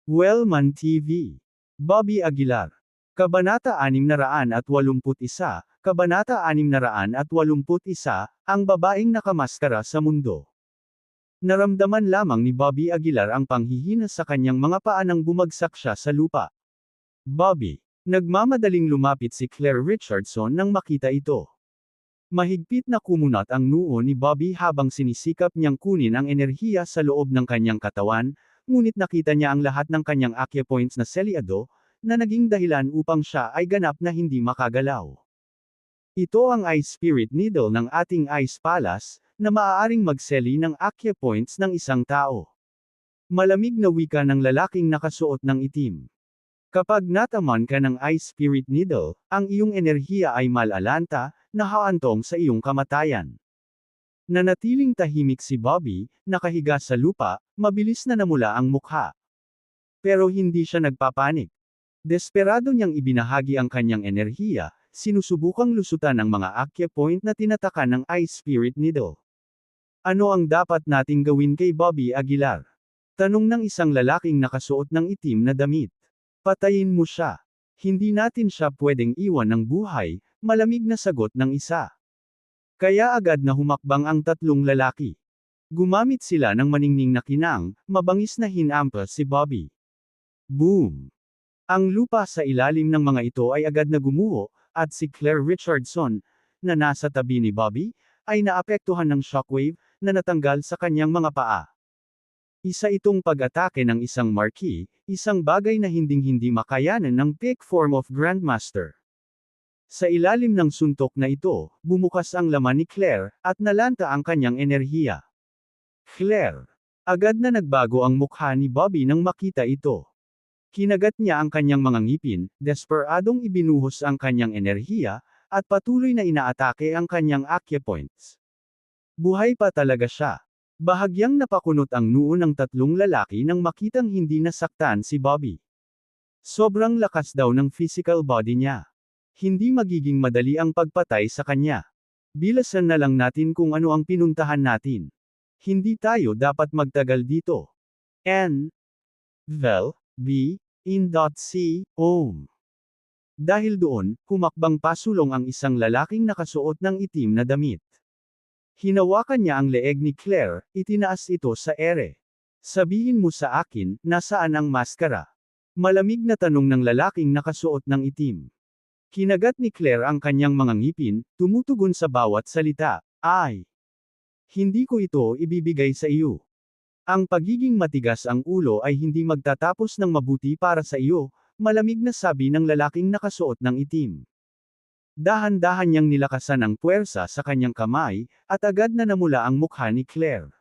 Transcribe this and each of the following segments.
Wellman TV. Bobby Aguilar. Kabanata 681, Kabanata 681, ang babaeng nakamaskara sa mundo. Naramdaman lamang ni Bobby Aguilar ang panghihina sa kanyang mga paa nang bumagsak siya sa lupa. Bobby. Nagmamadaling lumapit si Claire Richardson nang makita ito. Mahigpit na kumunat ang noo ni Bobby habang sinisikap niyang kunin ang enerhiya sa loob ng kanyang katawan, ngunit nakita niya ang lahat ng kanyang acupoints na selyado, na naging dahilan upang siya ay ganap na hindi makagalaw. Ito ang Ice Spirit Needle ng ating Ice Palace, na maaaring magseli ng acupoints ng isang tao. Malamig na wika ng lalaking nakasuot ng itim. Kapag nataman ka ng Ice Spirit Needle, ang iyong enerhiya ay malalanta, na haantong sa iyong kamatayan. Nanatiling tahimik si Bobby, nakahiga sa lupa, mabilis na namula ang mukha. Pero hindi siya nagpapanik. Desperado niyang ibinahagi ang kanyang enerhiya, sinusubukang lusutan ang mga acupoint na tinatakan ng Ice Spirit Needle. Ano ang dapat nating gawin kay Bobby Aguilar? Tanong ng isang lalaking nakasuot ng itim na damit. Patayin mo siya. Hindi natin siya pwedeng iwan ng buhay, malamig na sagot ng isa. Kaya agad na humakbang ang tatlong lalaki. Gumamit sila ng maningning na kinang, mabangis na hinampas si Bobby. Boom! Ang lupa sa ilalim ng mga ito ay agad na gumuho, at si Claire Richardson, na nasa tabi ni Bobby, ay naapektuhan ng shockwave, na natanggal sa kanyang mga paa. Isa itong pag-atake ng isang marquee, isang bagay na hinding-hindi makayanan ng peak form of Grandmaster. Sa ilalim ng suntok na ito, bumukas ang laman ni Claire, at nalanta ang kanyang enerhiya. Claire. Agad na nagbago ang mukha ni Bobby nang makita ito. Kinagat niya ang kanyang mga ngipin, desperadong ibinuhos ang kanyang enerhiya, at patuloy na inaatake ang kanyang acupoints. Buhay pa talaga siya. Bahagyang napakunot ang noo ng tatlong lalaki nang makitang hindi nasaktan si Bobby. Sobrang lakas daw ng physical body niya. Hindi magiging madali ang pagpatay sa kanya. Bilasan na lang natin kung ano ang pinuntahan natin. Hindi tayo dapat magtagal dito. N. Vel. B. In.C. Om. Dahil doon, humakbang pasulong ang isang lalaking nakasuot ng itim na damit. Hinawakan niya ang leeg ni Claire, itinaas ito sa ere. Sabihin mo sa akin, nasaan ang maskara? Malamig na tanong ng lalaking nakasuot ng itim. Kinagat ni Claire ang kanyang mga ngipin, tumutugon sa bawat salita, ay. Hindi ko ito ibibigay sa iyo. Ang pagiging matigas ang ulo ay hindi magtatapos ng mabuti para sa iyo, malamig na sabi ng lalaking nakasuot ng itim. Dahan-dahan niyang nilakasan ang puwersa sa kanyang kamay, at agad na namula ang mukha ni Claire.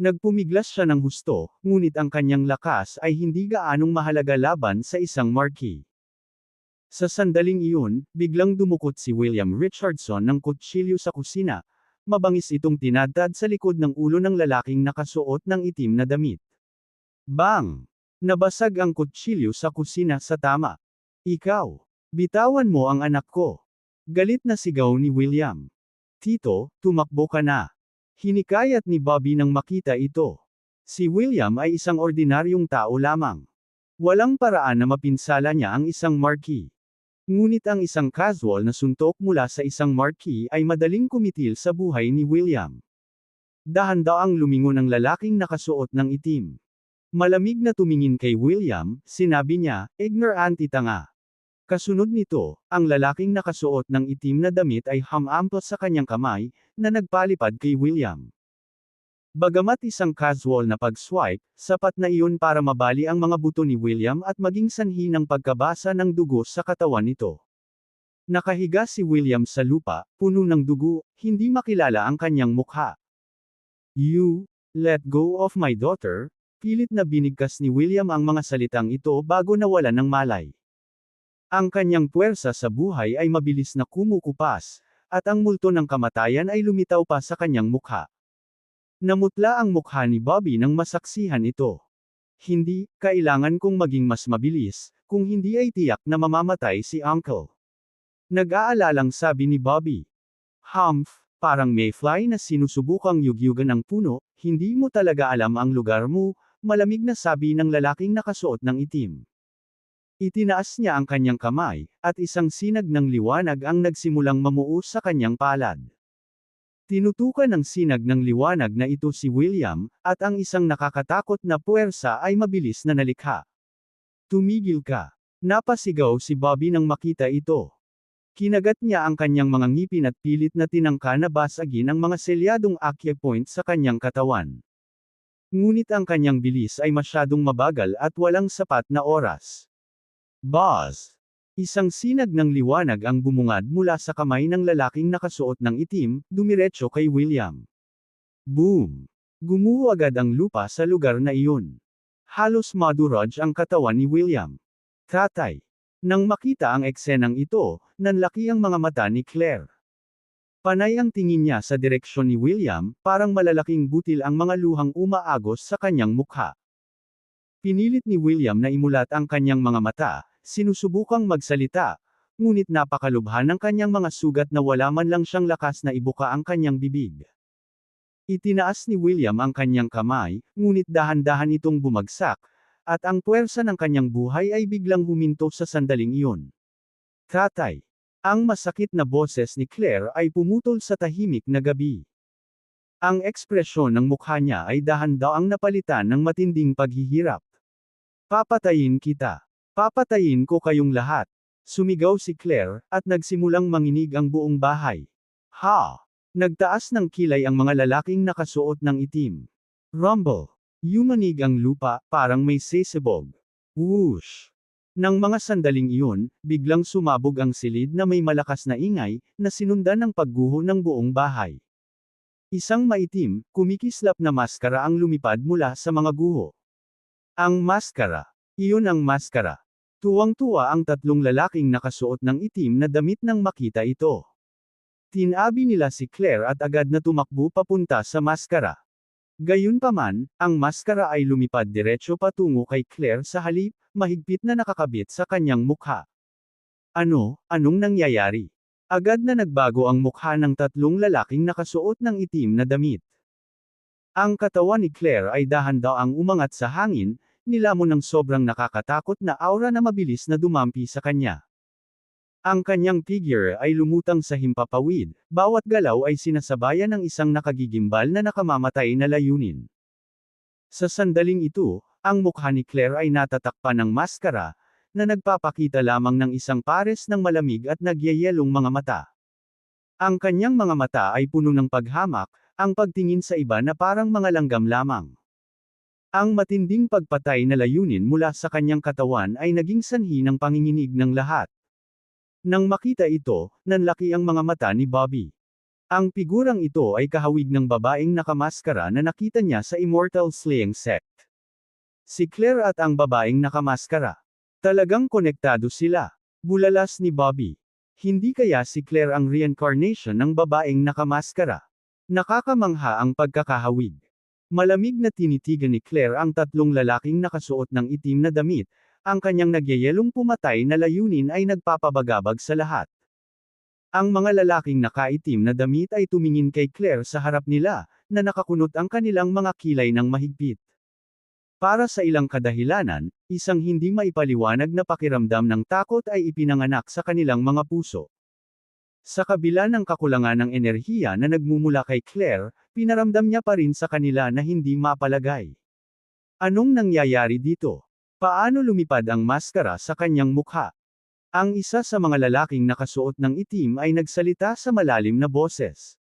Nagpumiglas siya ng husto, ngunit ang kanyang lakas ay hindi gaanong mahalaga laban sa isang marquee. Sa sandaling iyon, biglang dumukot si William Richardson ng kutsilyo sa kusina, mabangis itong tinadtad sa likod ng ulo ng lalaking nakasuot ng itim na damit. Bang! Nabasag ang kutsilyo sa kusina sa tama. Ikaw! Bitawan mo ang anak ko. Galit na sigaw ni William. Tito, tumakbo ka na. Hinikayat ni Bobby nang makita ito. Si William ay isang ordinaryong tao lamang. Walang paraan na mapinsala niya ang isang marquee. Ngunit ang isang casual na suntok mula sa isang marquee ay madaling kumitil sa buhay ni William. Dahan-daang lumingon ang lalaking nakasuot ng itim. Malamig na tumingin kay William, sinabi niya, ignorante tanga. Kasunod nito, ang lalaking nakasuot ng itim na damit ay hamampas sa kanyang kamay, na nagpalipad kay William. Bagamat isang casual na pag-swipe, sapat na iyon para mabali ang mga buto ni William at maging sanhi ng pagkabasa ng dugo sa katawan nito. Nakahiga si William sa lupa, puno ng dugo, hindi makilala ang kanyang mukha. You, let go of my daughter, pilit na binigkas ni William ang mga salitang ito bago nawalan ng malay. Ang kanyang puwersa sa buhay ay mabilis na kumukupas, at ang multo ng kamatayan ay lumitaw pa sa kanyang mukha. Namutla ang mukha ni Bobby nang masaksihan ito. Hindi, kailangan kong maging mas mabilis, kung hindi ay tiyak na mamamatay si Uncle. Nag-aalalang sabi ni Bobby. Humph, parang mayfly na sinusubukang yugyugan ng puno, hindi mo talaga alam ang lugar mo, malamig na sabi ng lalaking nakasuot ng itim. Itinaas niya ang kanyang kamay, at isang sinag ng liwanag ang nagsimulang mamuo sa kanyang palad. Tinutukan ng sinag ng liwanag na ito si William, at ang isang nakakatakot na puwersa ay mabilis na nalikha. Tumigil ka! Napasigaw si Bobby nang makita ito. Kinagat niya ang kanyang mga ngipin at pilit na tinangka na basagin ang mga selyadong acupoint sa kanyang katawan. Ngunit ang kanyang bilis ay masyadong mabagal at walang sapat na oras. Buzz! Isang sinag ng liwanag ang bumungad mula sa kamay ng lalaking nakasuot ng itim, dumiretso kay William. Boom! Gumuho agad ang lupa sa lugar na iyon. Halos madurog ang katawan ni William. Tatay! Nang makita ang eksenang ito, nanlaki ang mga mata ni Claire. Panay ang tingin niya sa direksyon ni William, parang malalaking butil ang mga luhang umaagos sa kanyang mukha. Pinilit ni William na imulat ang kanyang mga mata, sinusubukang magsalita, ngunit napakalubha ng kanyang mga sugat na wala man lang siyang lakas na ibuka ang kanyang bibig. Itinaas ni William ang kanyang kamay, ngunit dahan-dahan itong bumagsak, at ang puwersa ng kanyang buhay ay biglang huminto sa sandaling iyon. Tatay! Ang masakit na boses ni Claire ay pumutol sa tahimik na gabi. Ang ekspresyon ng mukha niya ay dahan-daang napalitan ng matinding paghihirap. Papatayin kita! Papatayin ko kayong lahat! Sumigaw si Claire, at nagsimulang manginig ang buong bahay. Ha! Nagtaas ng kilay ang mga lalaking nakasuot ng itim. Rumble! Yumanig ang lupa, parang may sesabog. Whoosh! Nang mga sandaling iyon, biglang sumabog ang silid na may malakas na ingay, na sinundan ng pagguho ng buong bahay. Isang maitim, kumikislap na maskara ang lumipad mula sa mga guho. Ang maskara! Iyon ang maskara! Tuwang-tuwa ang tatlong lalaking nakasuot ng itim na damit nang makita ito. Tinabi nila si Claire at agad na tumakbo papunta sa maskara. Gayunpaman, ang maskara ay lumipad diretso patungo kay Claire sa halip, mahigpit na nakakabit sa kanyang mukha. Anong nangyayari? Agad na nagbago ang mukha ng tatlong lalaking nakasuot ng itim na damit. Ang katawan ni Claire ay dahan-daang umangat sa hangin, nilamon ng sobrang nakakatakot na aura na mabilis na dumampi sa kanya. Ang kanyang figure ay lumutang sa himpapawid, bawat galaw ay sinasabayan ng isang nakagigimbal na nakamamatay na layunin. Sa sandaling ito, ang mukha ni Claire ay natatakpan ng maskara, na nagpapakita lamang ng isang pares ng malamig at nagyayelong mga mata. Ang kanyang mga mata ay puno ng paghamak, ang pagtingin sa iba na parang mga langgam lamang. Ang matinding pagpatay na layunin mula sa kanyang katawan ay naging sanhi ng panginginig ng lahat. Nang makita ito, nanlaki ang mga mata ni Bobby. Ang figurang ito ay kahawig ng babaeng nakamaskara na nakita niya sa Immortal Slaying Sect. Si Claire at ang babaeng nakamaskara. Talagang konektado sila. Bulalas ni Bobby. Hindi kaya si Claire ang reincarnation ng babaeng nakamaskara? Nakakamangha ang pagkakahawig. Malamig na tinitigan ni Claire ang tatlong lalaking nakasuot ng itim na damit. Ang kanyang nagyayelong pumatay na layunin ay nagpapabagabag sa lahat. Ang mga lalaking nakaitim na damit ay tumingin kay Claire sa harap nila, na nakakunot ang kanilang mga kilay ng mahigpit. Para sa ilang kadahilanan, isang hindi maipaliwanag na pakiramdam ng takot ay ipinanganak sa kanilang mga puso. Sa kabila ng kakulangan ng enerhiya na nagmumula kay Claire, pinaramdam niya pa rin sa kanila na hindi mapalagay. Anong nangyayari dito? Paano lumipad ang maskara sa kanyang mukha? Ang isa sa mga lalaking nakasuot ng itim ay nagsalita sa malalim na boses.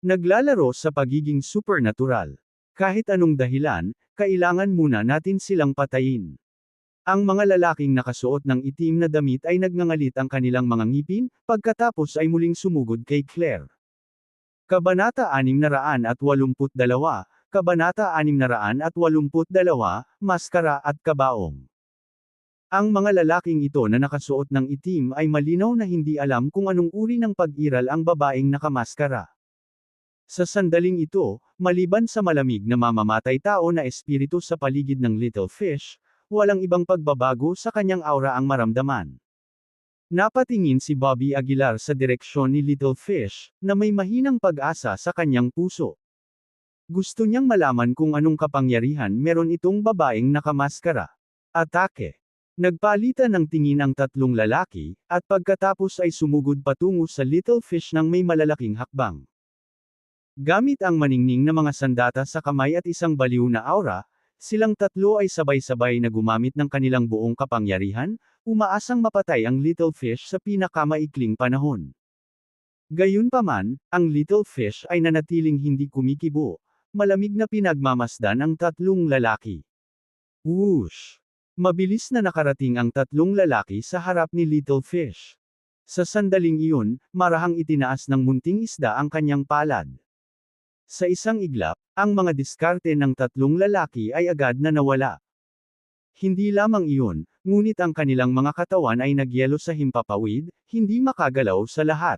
Naglalaro sa pagiging supernatural. Kahit anong dahilan, kailangan muna natin silang patayin. Ang mga lalaking nakasuot ng itim na damit ay nagngangalit ang kanilang mga ngipin, pagkatapos ay muling sumugod kay Claire. Kabanata 682, Kabanata 682, Maskara at Kabaong. Ang mga lalaking ito na nakasuot ng itim ay malinaw na hindi alam kung anong uri ng pag-iral ang babaeng nakamaskara. Sa sandaling ito, maliban sa malamig na mamamatay tao na espiritu sa paligid ng Little Fish, walang ibang pagbabago sa kanyang aura ang maramdaman. Napatingin si Bobby Aguilar sa direksyon ni Little Fish, na may mahinang pag-asa sa kanyang puso. Gusto niyang malaman kung anong kapangyarihan meron itong babaeng nakamaskara. Atake. Nagpalitan ng tingin ang tatlong lalaki, at pagkatapos ay sumugod patungo sa Little Fish ng may malalaking hakbang. Gamit ang maningning na mga sandata sa kamay at isang baliw na aura, silang tatlo ay sabay-sabay na gumamit ng kanilang buong kapangyarihan, umaasang mapatay ang Little Fish sa pinakamaikling panahon. Gayunpaman, ang Little Fish ay nanatiling hindi kumikibo, malamig na pinagmamasdan ang tatlong lalaki. Whoosh! Mabilis na nakarating ang tatlong lalaki sa harap ni Little Fish. Sa sandaling iyon, marahang itinaas ng munting isda ang kanyang palad. Sa isang iglap, ang mga diskarte ng tatlong lalaki ay agad na nawala. Hindi lamang iyon, ngunit ang kanilang mga katawan ay nagyelo sa himpapawid, hindi makagalaw sa lahat.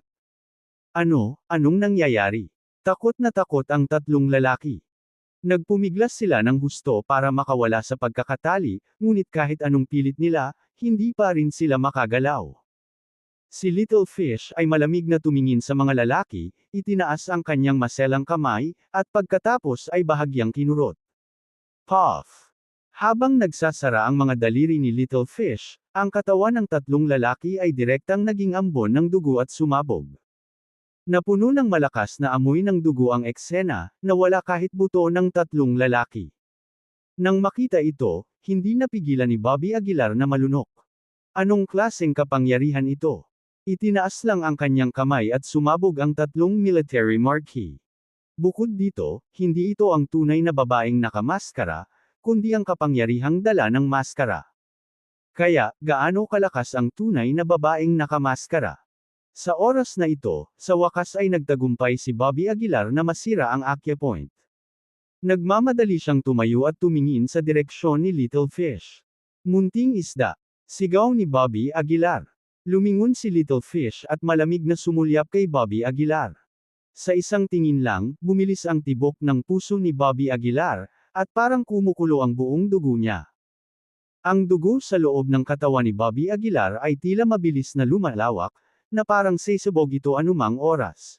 Anong nangyayari? Takot na takot ang tatlong lalaki. Nagpumiglas sila ng husto para makawala sa pagkakatali, ngunit kahit anong pilit nila, hindi pa rin sila makagalaw. Si Little Fish ay malamig na tumingin sa mga lalaki, itinaas ang kanyang maselang kamay, at pagkatapos ay bahagyang kinurot. Puff! Habang nagsasara ang mga daliri ni Little Fish, ang katawan ng tatlong lalaki ay direktang naging ambon ng dugo at sumabog. Napuno ng malakas na amoy ng dugo ang eksena, nawala kahit buto ng tatlong lalaki. Nang makita ito, hindi napigilan ni Bobby Aguilar na malunok. Anong klaseng kapangyarihan ito? Itinaas lang ang kanyang kamay at sumabog ang tatlong military marquee. Bukod dito, hindi ito ang tunay na babaeng nakamaskara, kundi ang kapangyarihang dala ng maskara. Kaya, gaano kalakas ang tunay na babaeng nakamaskara? Sa oras na ito, sa wakas ay nagtagumpay si Bobby Aguilar na masira ang acupoint. Nagmamadali siyang tumayo at tumingin sa direksyon ni Little Fish. Munting isda. Sigaw ni Bobby Aguilar. Lumingon si Little Fish at malamig na sumulyap kay Bobby Aguilar. Sa isang tingin lang, bumilis ang tibok ng puso ni Bobby Aguilar, at parang kumukulo ang buong dugo niya. Ang dugo sa loob ng katawan ni Bobby Aguilar ay tila mabilis na lumalawak, na parang sesabog ito anumang oras.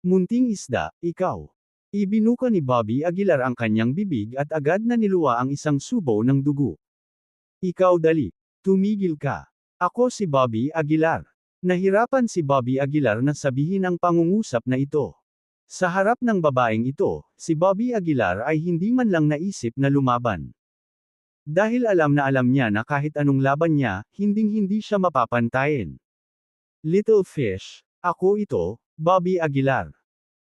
Munting isda, ikaw. Ibinuka ni Bobby Aguilar ang kanyang bibig at agad na niluwa ang isang subo ng dugo. Ikaw dali. Tumigil ka. Ako si Bobby Aguilar. Nahirapan si Bobby Aguilar na sabihin ang pangungusap na ito. Sa harap ng babaeng ito, si Bobby Aguilar ay hindi man lang naisip na lumaban. Dahil alam niya na kahit anong laban niya, hinding-hindi siya mapapantayin. Little Fish, ako ito, Bobby Aguilar.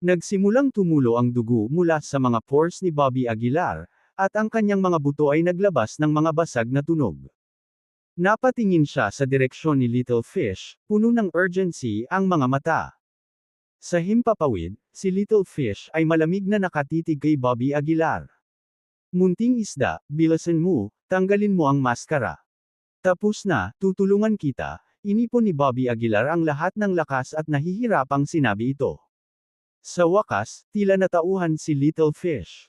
Nagsimulang tumulo ang dugo mula sa mga pores ni Bobby Aguilar, at ang kanyang mga buto ay naglabas ng mga basag na tunog. Napatingin siya sa direksyon ni Little Fish, puno ng urgency ang mga mata. Sa himpapawid, si Little Fish ay malamig na nakatitig kay Bobby Aguilar. Munting isda, bilasan mo, tanggalin mo ang maskara. Tapos na, tutulungan kita. Inipon ni Bobby Aguilar ang lahat ng lakas at nahihirapang sinabi ito. Sa wakas, tila natauhan si Little Fish.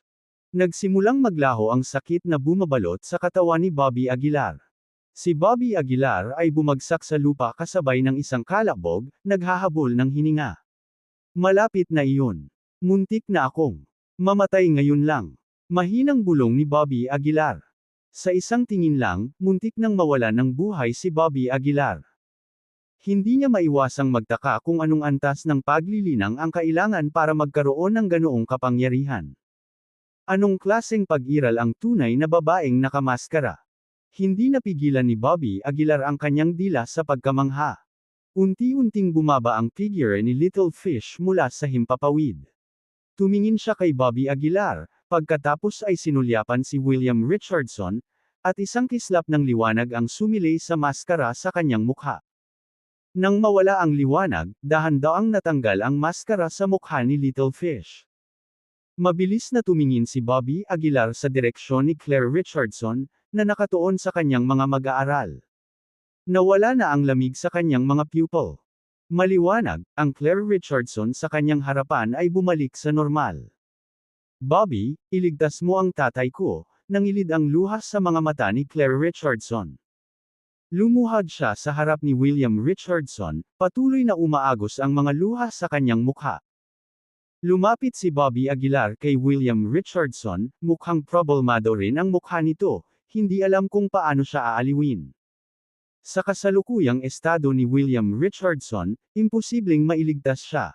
Nagsimulang maglaho ang sakit na bumabalot sa katawan ni Bobby Aguilar. Si Bobby Aguilar ay bumagsak sa lupa kasabay ng isang kalabog, naghahabol ng hininga. Malapit na iyon. Muntik na akong mamatay ngayon lang. Mahinang bulong ni Bobby Aguilar. Sa isang tingin lang, muntik nang mawala ng buhay si Bobby Aguilar. Hindi niya maiwasang magtaka kung anong antas ng paglilinang ang kailangan para magkaroon ng ganoong kapangyarihan. Anong klaseng pag-iral ang tunay na babaeng nakamaskara? Hindi napigilan ni Bobby Aguilar ang kanyang dila sa pagkamangha. Unti-unting bumaba ang figure ni Little Fish mula sa himpapawid. Tumingin siya kay Bobby Aguilar, pagkatapos ay sinulyapan si William Richardson, at isang kislap ng liwanag ang sumilay sa maskara sa kanyang mukha. Nang mawala ang liwanag, dahan-daang natanggal ang maskara sa mukha ni Little Fish. Mabilis na tumingin si Bobby Aguilar sa direksyon ni Claire Richardson, na nakatuon sa kanyang mga mag-aaral. Nawala na ang lamig sa kanyang mga pupil. Maliwanag, ang Claire Richardson sa kanyang harapan ay bumalik sa normal. Bobby, iligtas mo ang tatay ko, nangilid ang luha sa mga mata ni Claire Richardson. Lumuhad siya sa harap ni William Richardson, patuloy na umaagos ang mga luha sa kanyang mukha. Lumapit si Bobby Aguilar kay William Richardson, mukhang problemado rin ang mukha nito, hindi alam kung paano siya aaliwin. Sa kasalukuyang estado ni William Richardson, imposibleng mailigtas siya.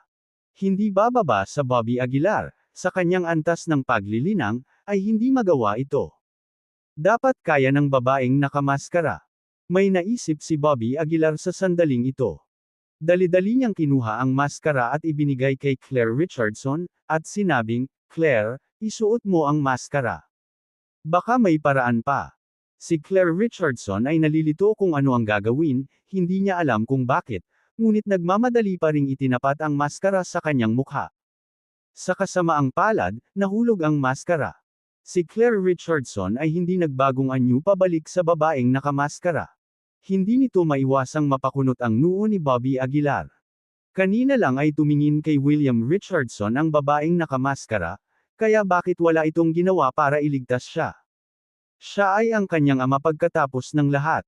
Hindi bababa sa Bobby Aguilar, sa kanyang antas ng paglilinang, ay hindi magawa ito. Dapat kaya ng babaeng nakamaskara. May naisip si Bobby Aguilar sa sandaling ito. Dali-dali niyang kinuha ang maskara at ibinigay kay Claire Richardson, at sinabing, "Claire, isuot mo ang maskara. Baka may paraan pa." Si Claire Richardson ay nalilito kung ano ang gagawin, hindi niya alam kung bakit, ngunit nagmamadali pa ring itinapat ang maskara sa kanyang mukha. Sa kasamaang palad, nahulog ang maskara. Si Claire Richardson ay hindi nagbagong anyo pabalik sa babaeng nakamaskara. Hindi nito maiwasang mapakunot ang noo ni Bobby Aguilar. Kanina lang ay tumingin kay William Richardson ang babaeng nakamaskara, kaya bakit wala itong ginawa para iligtas siya? Siya ay ang kanyang ama pagkatapos ng lahat.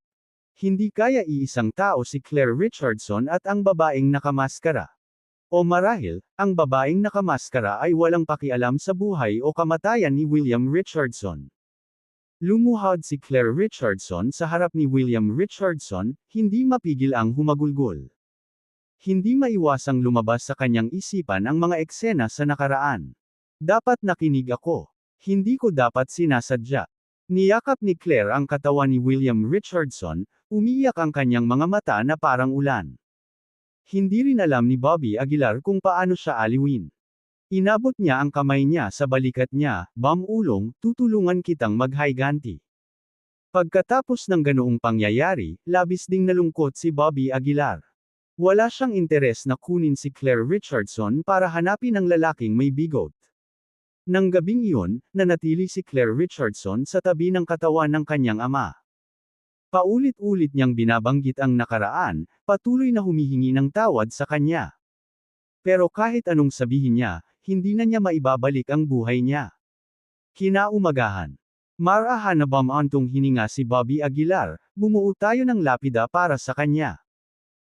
Hindi kaya iisang tao si Claire Richardson at ang babaeng nakamaskara. O marahil, ang babaeng nakamaskara ay walang pakialam sa buhay o kamatayan ni William Richardson. Lumuhod si Claire Richardson sa harap ni William Richardson, hindi mapigil ang humagulgol. Hindi maiwasang lumabas sa kanyang isipan ang mga eksena sa nakaraan. Dapat nakinig ako. Hindi ko dapat sinasadya. Niyakap ni Claire ang katawan ni William Richardson, umiyak ang kanyang mga mata na parang ulan. Hindi rin alam ni Bobby Aguilar kung paano siya aliwin. Inabot niya ang kamay niya sa balikat niya, "Ulong, tutulungan kitang maghayganti." Pagkatapos ng ganoong pangyayari, labis ding nalungkot si Bobby Aguilar. Wala siyang interes na kunin si Claire Richardson para hanapin ang lalaking may bigot. Nang gabing iyon, nanatili si Claire Richardson sa tabi ng katawan ng kanyang ama. Paulit-ulit niyang binabanggit ang nakaraan, patuloy na humihingi ng tawad sa kanya. Pero kahit anong sabihin niya, hindi na niya maibabalik ang buhay niya. Kinaumagahan. Marahan na bumantong hininga si Bobby Aguilar, bumuo tayo ng lapida para sa kanya.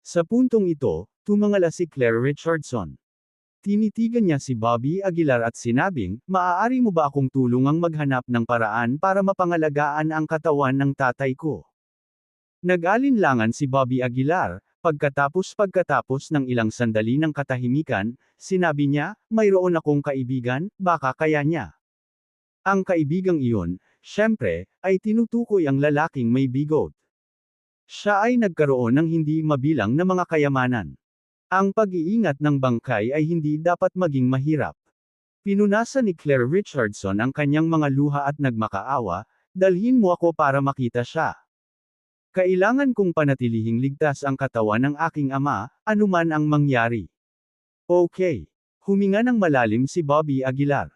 Sa puntong ito, tumangala si Claire Richardson. Tinitigan niya si Bobby Aguilar at sinabing, "Maaari mo ba akong tulungang maghanap ng paraan para mapangalagaan ang katawan ng tatay ko?" Nag-alinlangan si Bobby Aguilar, pagkatapos ng ilang sandali ng katahimikan, sinabi niya, "Mayroon akong kaibigan, baka kaya niya." Ang kaibigang iyon, syempre, ay tinutukoy ang lalaking may bigot. Siya ay nagkaroon ng hindi mabilang na mga kayamanan. Ang pag-iingat ng bangkay ay hindi dapat maging mahirap. Pinunasan ni Claire Richardson ang kanyang mga luha at nagmakaawa, "Dalhin mo ako para makita siya. Kailangan kong panatilihing ligtas ang katawan ng aking ama, anuman ang mangyari." Okay. Huminga ng malalim si Bobby Aguilar.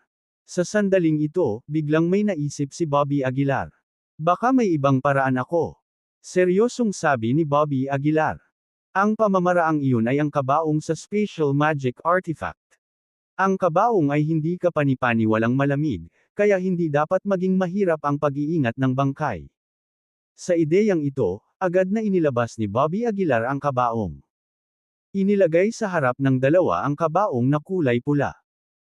Sa sandaling ito, biglang may naisip si Bobby Aguilar. "Baka may ibang paraan ako." Seryosong sabi ni Bobby Aguilar. Ang pamamaraang iyon ay ang kabaong sa Special Magic Artifact. Ang kabaong ay hindi kapani-paniwalang malamig, kaya hindi dapat maging mahirap ang pag-iingat ng bangkay. Sa ideyang ito, agad na inilabas ni Bobby Aguilar ang kabaong. Inilagay sa harap ng dalawa ang kabaong na kulay pula.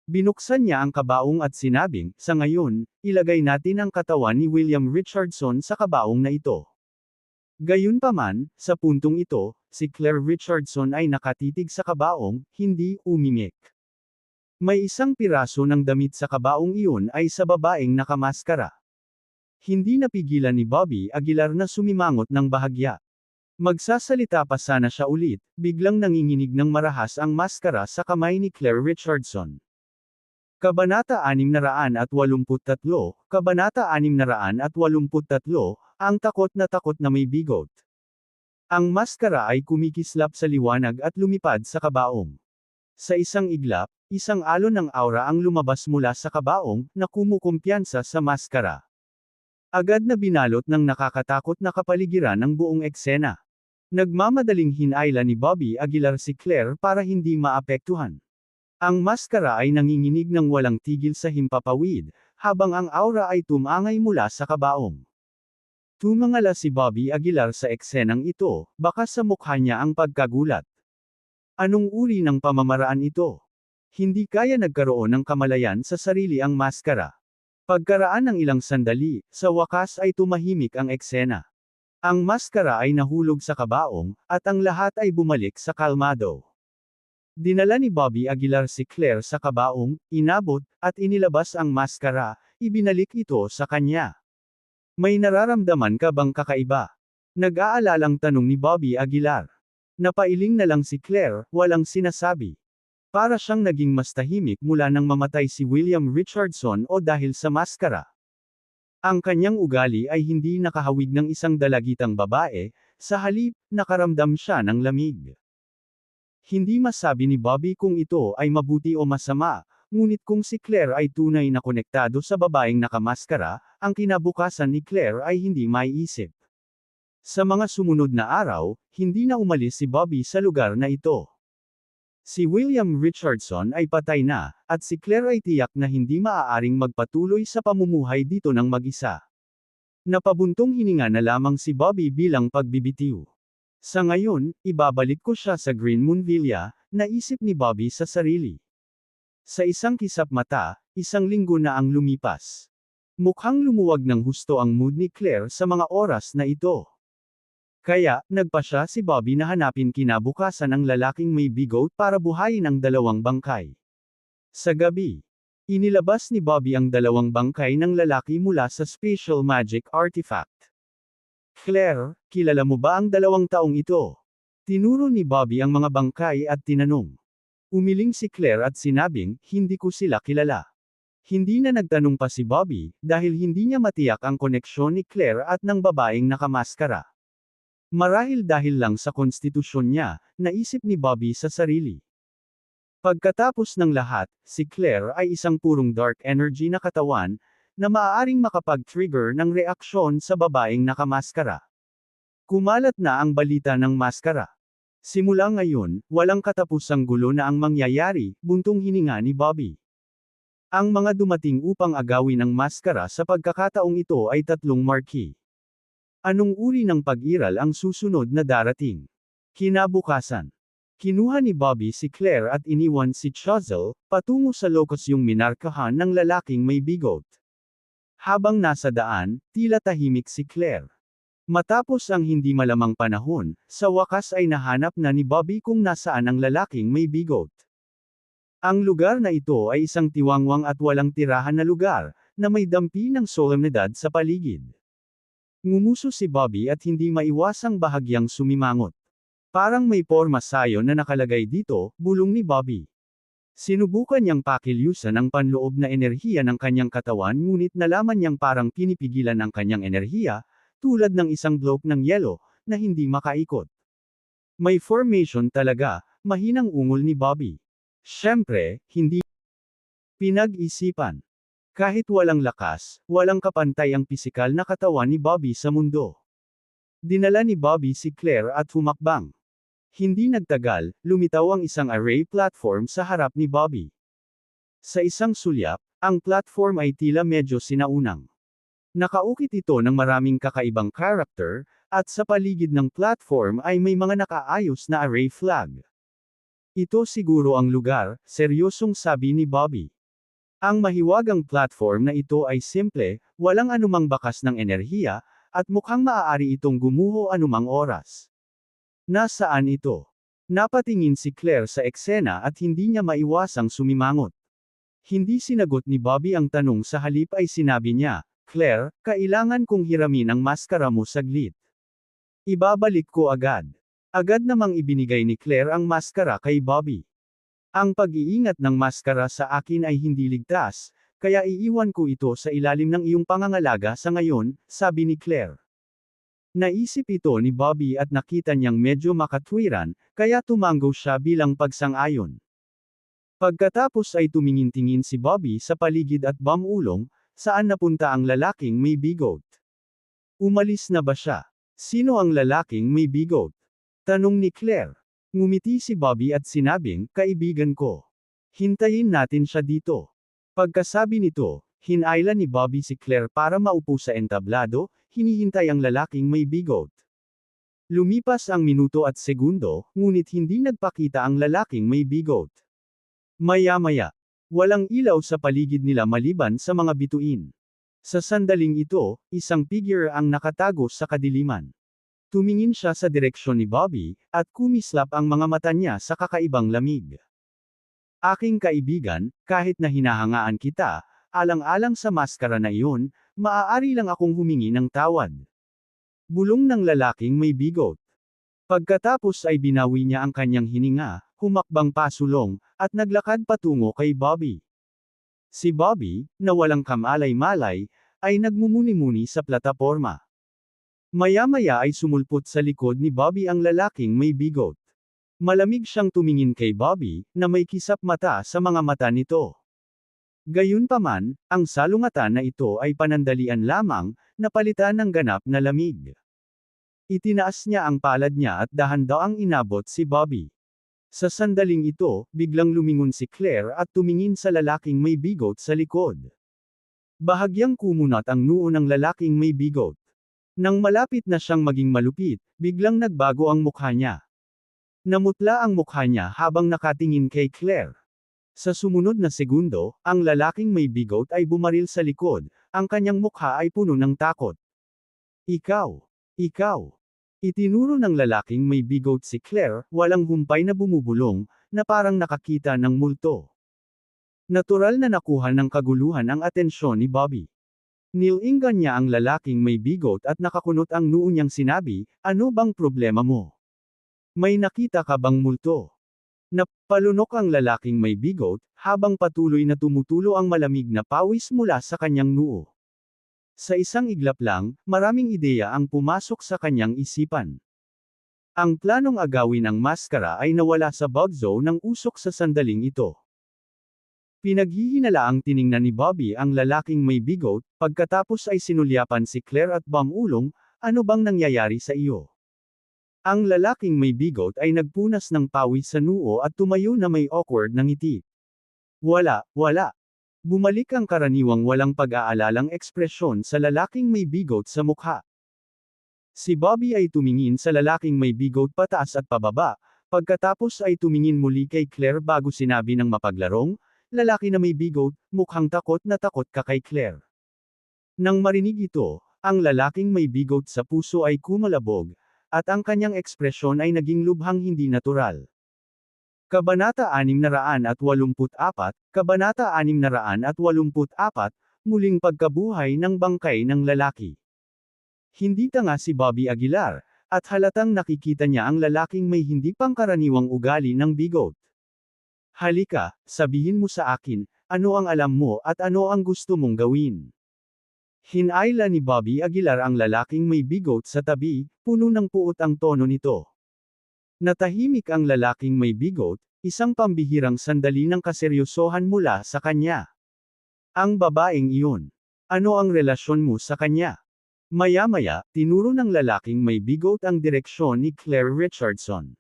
Binuksan niya ang kabaong at sinabing, "Sa ngayon, ilagay natin ang katawan ni William Richardson sa kabaong na ito." Gayunpaman, sa puntong ito, si Claire Richardson ay nakatitig sa kabaong, hindi umimik. May isang piraso ng damit sa kabaong iyon ay sa babaeng nakamaskara. Hindi napigilan ni Bobby Aguilar na sumimangot ng bahagya. Magsasalita pa sana siya ulit, biglang nanginginig ng marahas ang maskara sa kamay ni Claire Richardson. Kabanata 683, Kabanata 683, ang takot na may bigot. Ang maskara ay kumikislap sa liwanag at lumipad sa kabaong. Sa isang iglap, isang alon ng aura ang lumabas mula sa kabaong, na kumukumpiyansa sa maskara. Agad na binalot ng nakakatakot na kapaligiran ang buong eksena. Nagmamadaling hinayla ni Bobby Aguilar si Claire para hindi maapektuhan. Ang maskara ay nanginginig ng walang tigil sa himpapawid, habang ang aura ay tumangay mula sa kabaong. Tumangala si Bobby Aguilar sa eksenang ito, baka sa mukha niya ang pagkagulat. Anong uri ng pamamaraan ito? Hindi kaya nagkaroon ng kamalayan sa sarili ang maskara. Pagkaraan ng ilang sandali, sa wakas ay tumahimik ang eksena. Ang maskara ay nahulog sa kabaong, at ang lahat ay bumalik sa kalmado. Dinala ni Bobby Aguilar si Claire sa kabaong, inabot, at inilabas ang maskara, ibinalik ito sa kanya. May nararamdaman ka bang kakaiba? Nag-aalalang tanong ni Bobby Aguilar. Napailing na lang si Claire, walang sinasabi. Para siyang naging mas tahimik mula nang mamatay si William Richardson o dahil sa maskara. Ang kanyang ugali ay hindi nakahawig ng isang dalagitang babae, sa halip, nakaramdam siya ng lamig. Hindi masabi ni Bobby kung ito ay mabuti o masama, ngunit kung si Claire ay tunay na konektado sa babaeng nakamaskara, ang kinabukasan ni Claire ay hindi maiisip. Sa mga sumunod na araw, hindi na umalis si Bobby sa lugar na ito. Si William Richardson ay patay na, at si Claire ay tiyak na hindi maaaring magpatuloy sa pamumuhay dito ng mag-isa. Napabuntong hininga na lamang si Bobby bilang pagbibitiw. Sa ngayon, ibabalik ko siya sa Green Moon Villa, naisip ni Bobby sa sarili. Sa isang kisap mata, isang linggo na ang lumipas. Mukhang lumuwag ng husto ang mood ni Claire sa mga oras na ito. Kaya, nagpasya si Bobby na hanapin kinabukasan ang lalaking may bigoat para buhayin ang dalawang bangkay. Sa gabi, inilabas ni Bobby ang dalawang bangkay ng lalaki mula sa special magic artifact. Claire, kilala mo ba ang dalawang taong ito? Tinuro ni Bobby ang mga bangkay at tinanong. Umiling si Claire at sinabing, hindi ko sila kilala. Hindi na nagtanong pa si Bobby, dahil hindi niya matiyak ang koneksyon ni Claire at ng babaeng nakamaskara. Marahil dahil lang sa konstitusyon niya, naisip ni Bobby sa sarili. Pagkatapos ng lahat, si Claire ay isang purong dark energy na katawan, na maaaring makapag-trigger ng reaksyon sa babaeng nakamaskara. Kumalat na ang balita ng maskara. Simula ngayon, walang katapusang gulo na ang mangyayari, buntong hininga ni Bobby. Ang mga dumating upang agawin ang maskara sa pagkakataong ito ay 3 marquee. Anong uri ng pag-iral ang susunod na darating? Kinabukasan. Kinuha ni Bobby si Claire at iniwan si Chazelle, patungo sa lokos yung minarkahan ng lalaking may bigoat. Habang nasa daan, tila tahimik si Claire. Matapos ang hindi malamang panahon, sa wakas ay nahanap na ni Bobby kung nasaan ang lalaking may bigoat. Ang lugar na ito ay isang tiwangwang at walang tirahan na lugar, na may dampi ng solemnidad sa paligid. Ngumuso si Bobby at hindi maiwasang bahagyang sumimangot. Parang may porma sayon na nakalagay dito, bulong ni Bobby. Sinubukan niyang pakilyusan ang panloob na enerhiya ng kanyang katawan ngunit nalaman niyang parang pinipigilan ang kanyang enerhiya, tulad ng isang bloke ng yelo, na hindi makaikot. May formation talaga, mahinang ungol ni Bobby. Siyempre, hindi pinag-isipan. Kahit walang lakas, walang kapantay ang pisikal na katawan ni Bobby sa mundo. Dinala ni Bobby si Claire at humakbang. Hindi nagtagal, lumitaw ang isang array platform sa harap ni Bobby. Sa isang sulyap, ang platform ay tila medyo sinaunang. Nakaukit ito ng maraming kakaibang character, at sa paligid ng platform ay may mga nakaayos na array flag. Ito siguro ang lugar, seryosong sabi ni Bobby. Ang mahiwagang platform na ito ay simple, walang anumang bakas ng enerhiya, at mukhang maaari itong gumuho anumang oras. Nasaan ito? Napatingin si Claire sa eksena at hindi niya maiwasang sumimangot. Hindi sinagot ni Bobby ang tanong, sa halip ay sinabi niya, Claire, kailangan kong hiramin ang maskara mo saglit. Ibabalik ko agad. Agad namang ibinigay ni Claire ang maskara kay Bobby. Ang pag-iingat ng maskara sa akin ay hindi ligtas, kaya iiwan ko ito sa ilalim ng iyong pangangalaga sa ngayon, sabi ni Claire. Naisip ito ni Bobby at nakita niyang medyo makatwiran, kaya tumango siya bilang pagsang-ayon. Pagkatapos ay tumingin-tingin si Bobby sa paligid at bumulong, saan napunta ang lalaking may bigoat? Umalis na ba siya? Sino ang lalaking may bigoat? Tanong ni Claire. Ngumiti si Bobby at sinabing, kaibigan ko. Hintayin natin siya dito. Pagkasabi nito, hinayla ni Bobby si Claire para maupo sa entablado, hinihintay ang lalaking may bigoat. Lumipas ang minuto at segundo, ngunit hindi nagpakita ang lalaking may bigoat. Maya-maya, walang ilaw sa paligid nila maliban sa mga bituin. Sa sandaling ito, isang figure ang nakatago sa kadiliman. Tumingin siya sa direksyon ni Bobby, at kumislap ang mga mata niya sa kakaibang lamig. Aking kaibigan, kahit na hinahangaan kita, alang-alang sa maskara na iyon, maaari lang akong humingi ng tawad. Bulong ng lalaking may bigot. Pagkatapos ay binawi niya ang kanyang hininga, humakbang pasulong, at naglakad patungo kay Bobby. Si Bobby, na walang kamalay-malay, ay nagmumuni-muni sa plataporma. Maya-maya ay sumulpot sa likod ni Bobby ang lalaking may bigot. Malamig siyang tumingin kay Bobby, na may kisap mata sa mga mata nito. Gayunpaman, ang salungatan na ito ay panandalian lamang, napalitan ng ganap na lamig. Itinaas niya ang palad niya at dahan-daang inabot si Bobby. Sa sandaling ito, biglang lumingon si Claire at tumingin sa lalaking may bigot sa likod. Bahagyang kumunat ang noo ng lalaking may bigot. Nang malapit na siyang maging malupit, biglang nagbago ang mukha niya. Namutla ang mukha niya habang nakatingin kay Claire. Sa sumunod na segundo, ang lalaking may bigot ay bumaril sa likod, ang kanyang mukha ay puno ng takot. Ikaw! Ikaw! Itinuro ng lalaking may bigot si Claire, walang humpay na bumubulong, na parang nakakita ng multo. Natural na nakuha ng kaguluhan ang atensyon ni Bobby. Nilingan niya ang lalaking may bigot at nakakunot ang noo niyang sinabi, "Ano bang problema mo? May nakita ka bang multo?" Napalunok ang lalaking may bigot, habang patuloy na tumutulo ang malamig na pawis mula sa kanyang noo. Sa isang iglap lang, maraming ideya ang pumasok sa kanyang isipan. Ang planong agawin ang maskara ay nawala sa bug zone ng usok sa sandaling ito. Pinaghihinalaang tiningnan ni Bobby ang lalaking may bigot, pagkatapos ay sinulyapan si Claire at bumulong, "Ano bang nangyayari sa iyo?" Ang lalaking may bigot ay nagpunas ng pawis sa noo at tumayo na may awkward na ngiti. Wala. Bumalik ang karaniwang walang pag-aalalang ekspresyon sa lalaking may bigot sa mukha. Si Bobby ay tumingin sa lalaking may bigot pataas at pababa, pagkatapos ay tumingin muli kay Claire bago sinabi ng mapaglarong, "Lalaki na may bigot, mukhang takot na takot ka kay Claire." Nang marinig ito, ang lalaking may bigot sa puso ay kumalabog, at ang kanyang ekspresyon ay naging lubhang hindi natural. Kabanata 684, Kabanata 684, Muling pagkabuhay ng bangkay ng lalaki. Hindi tanga si Bobby Aguilar, at halatang nakikita niya ang lalaking may hindi pangkaraniwang ugali ng bigot. "Halika, sabihin mo sa akin, ano ang alam mo at ano ang gusto mong gawin?" Hinayla ni Bobby Aguilar ang lalaking may bigot sa tabi, puno ng puot ang tono nito. Natahimik ang lalaking may bigot, isang pambihirang sandali ng kaseryosohan mula sa kanya. "Ang babaeng iyon. Ano ang relasyon mo sa kanya?" Maya-maya, tinuro ng lalaking may bigot ang direksyon ni Claire Richardson.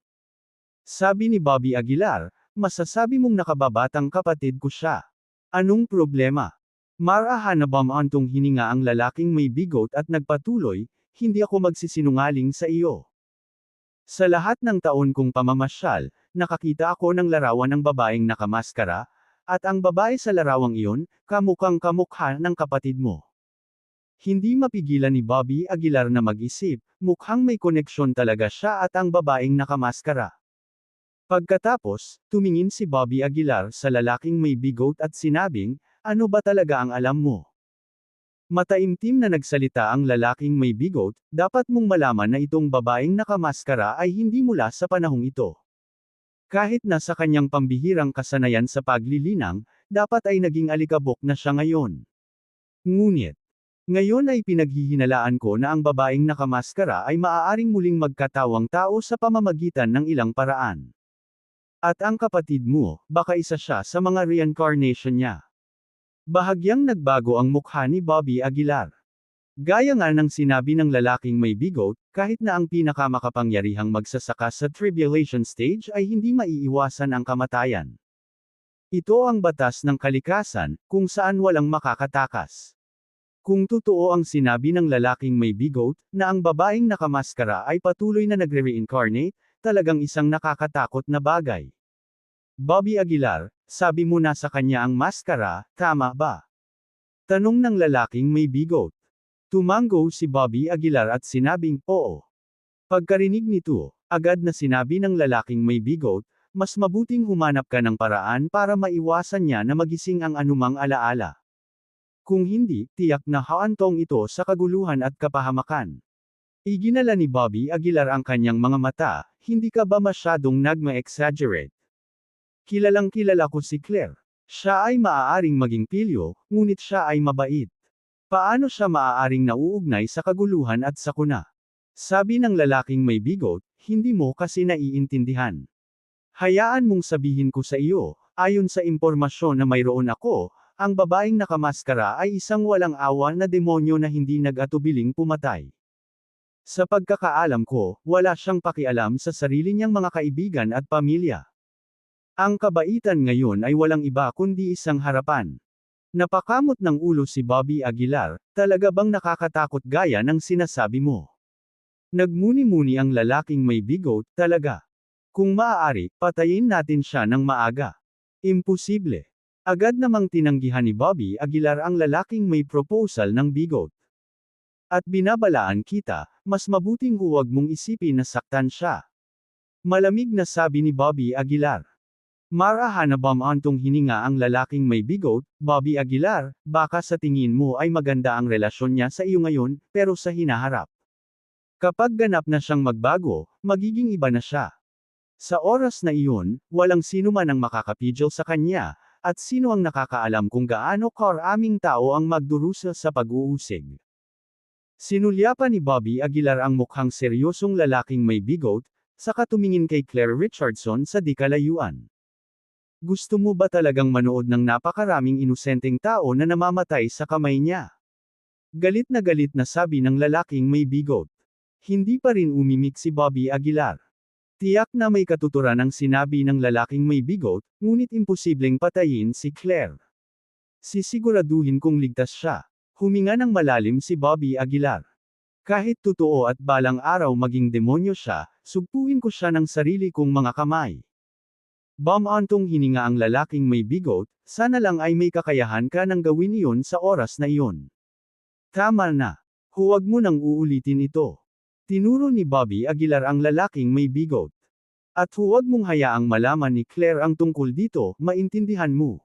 Sabi ni Bobby Aguilar, "Masasabi mong nakababatang kapatid ko siya. Anong problema?" Marahanabamantong hininga ang lalaking may bigot at nagpatuloy, "Hindi ako magsisinungaling sa iyo. Sa lahat ng taon kong pamamasyal, nakakita ako ng larawan ng babaeng nakamaskara, at ang babae sa larawang iyon, kamukhang kamukha ng kapatid mo." Hindi mapigilan ni Bobby Aguilar na mag-isip, mukhang may koneksyon talaga siya at ang babaeng nakamaskara. Pagkatapos, tumingin si Bobby Aguilar sa lalaking may bigot at sinabing, "Ano ba talaga ang alam mo?" Mataimtim na nagsalita ang lalaking may bigot, "Dapat mong malaman na itong babaeng nakamaskara ay hindi mula sa panahong ito. Kahit na sa kanyang pambihirang kasanayan sa paglilinang, dapat ay naging alikabok na siya ngayon. Ngunit, ngayon ay pinaghihinalaan ko na ang babaeng nakamaskara ay maaaring muling magkatawang tao sa pamamagitan ng ilang paraan. At ang kapatid mo, baka isa siya sa mga reincarnation niya." Bahagyang nagbago ang mukha ni Bobby Aguilar. Gaya nga ng sinabi ng lalaking may bigot, kahit na ang pinakamakapangyarihang magsasaka sa tribulation stage ay hindi maiiwasan ang kamatayan. Ito ang batas ng kalikasan, kung saan walang makakatakas. Kung totoo ang sinabi ng lalaking may bigot, na ang babaeng nakamaskara ay patuloy na nagre-reincarnate, talagang isang nakakatakot na bagay. Bobby Aguilar, sabi mo na sa kanya ang maskara, tama ba? Tanong ng lalaking may bigot. Tumango si Bobby Aguilar at sinabing, oo. Pagkarinig nito, agad na sinabi ng lalaking may bigot, mas mabuting humanap ka ng paraan para maiwasan niya na magising ang anumang alaala. Kung hindi, tiyak na haantong ito sa kaguluhan at kapahamakan. Iginala ni Bobby Aguilar ang kanyang mga mata, hindi ka ba masyadong nagma-exaggerate? Kilalang kilala ko si Claire. Siya ay maaaring maging pilyo, ngunit siya ay mabait. Paano siya maaaring nauugnay sa kaguluhan at sakuna? Sabi ng lalaking may bigot, hindi mo kasi naiintindihan. Hayaan mong sabihin ko sa iyo, ayon sa impormasyon na mayroon ako, ang babaeng nakamaskara ay isang walang awa na demonyo na hindi nag-atubiling pumatay. Sa pagkakaalam ko, wala siyang pakialam sa sarili niyang mga kaibigan at pamilya. Ang kabaitan ngayon ay walang iba kundi isang harapan. Napakamot ng ulo si Bobby Aguilar, talaga bang nakakatakot gaya ng sinasabi mo? Nagmuni-muni ang lalaking may bigot, talaga. Kung maaari, patayin natin siya ng maaga. Imposible. Agad namang tinanggihan ni Bobby Aguilar ang lalaking may proposal ng bigot. At binabalaan kita, mas mabuting huwag mong isipin na saktan siya. Malamig na sabi ni Bobby Aguilar. Marahan na bamantong hininga ang lalaking may bigot, Bobby Aguilar, baka sa tingin mo ay maganda ang relasyon niya sa iyo ngayon, pero sa hinaharap. Kapag ganap na siyang magbago, magiging iba na siya. Sa oras na iyon, walang sino man ang makakapigil sa kanya, at sino ang nakakaalam kung gaano karaming tao ang magdurusa sa pag-uusig. Sinulyapan ni Bobby Aguilar ang mukhang seryosong lalaking may bigot, saka tumingin kay Claire Richardson sa di kalayuan. Gusto mo ba talagang manood ng napakaraming inosenteng tao na namamatay sa kamay niya? Galit na sabi ng lalaking may bigot. Hindi pa rin umimik si Bobby Aguilar. Tiyak na may katuturan ang sinabi ng lalaking may bigot, ngunit imposibleng patayin si Claire. Sisiguraduhin kong ligtas siya. Huminga ng malalim si Bobby Aguilar. Kahit totoo at balang araw maging demonyo siya, sugpuin ko siya ng sarili kong mga kamay. Bamantong hininga ang lalaking may bigot, sana lang ay may kakayahan ka nang gawin iyon sa oras na iyon. Tama na. Huwag mo nang uulitin ito. Tinuro ni Bobby Aguilar ang lalaking may bigot. At huwag mong hayaang malaman ni Claire ang tungkol dito, maintindihan mo.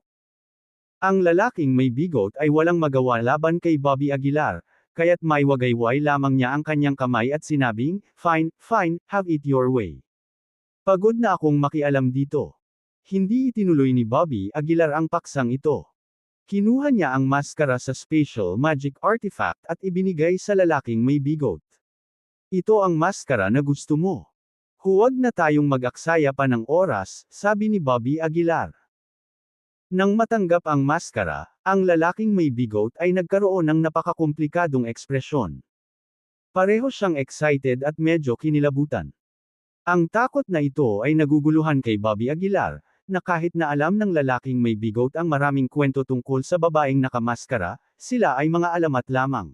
Ang lalaking may bigot ay walang magawa laban kay Bobby Aguilar, kaya't may wagayway lamang niya ang kanyang kamay at sinabing, fine, have it your way. Pagod na akong makialam dito. Hindi itinuloy ni Bobby Aguilar ang paksang ito. Kinuha niya ang maskara sa special magic artifact at ibinigay sa lalaking may bigot. Ito ang maskara na gusto mo. Huwag na tayong mag-aksaya pa ng oras, sabi ni Bobby Aguilar. Nang matanggap ang maskara, ang lalaking may bigot ay nagkaroon ng napakakomplikadong ekspresyon. Pareho siyang excited at medyo kinilabutan. Ang takot na ito ay naguguluhan kay Bobby Aguilar, na kahit na alam ng lalaking may bigot ang maraming kwento tungkol sa babaeng nakamaskara, sila ay mga alamat lamang.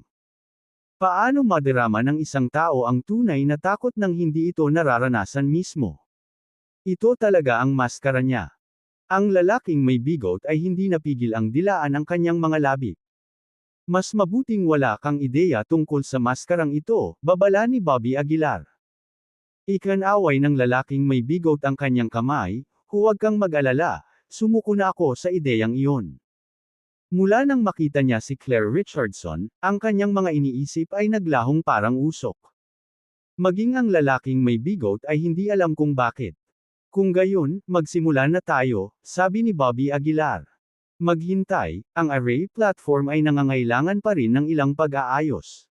Paano madarama ng isang tao ang tunay na takot nang hindi ito nararanasan mismo? Ito talaga ang maskara niya. Ang lalaking may bigot ay hindi napigil ang dilaan ang kanyang mga labi. Mas mabuting wala kang ideya tungkol sa maskarang ito, babala ni Bobby Aguilar. Ikanaway ng lalaking may bigot ang kanyang kamay, huwag kang mag-alala, sumuko na ako sa ideyang iyon. Mula nang makita niya si Claire Richardson, ang kanyang mga iniisip ay naglahong parang usok. Maging ang lalaking may bigot ay hindi alam kung bakit. Kung gayon, magsimula na tayo, sabi ni Bobby Aguilar. Maghintay, ang array platform ay nangangailangan pa rin ng ilang pag-aayos.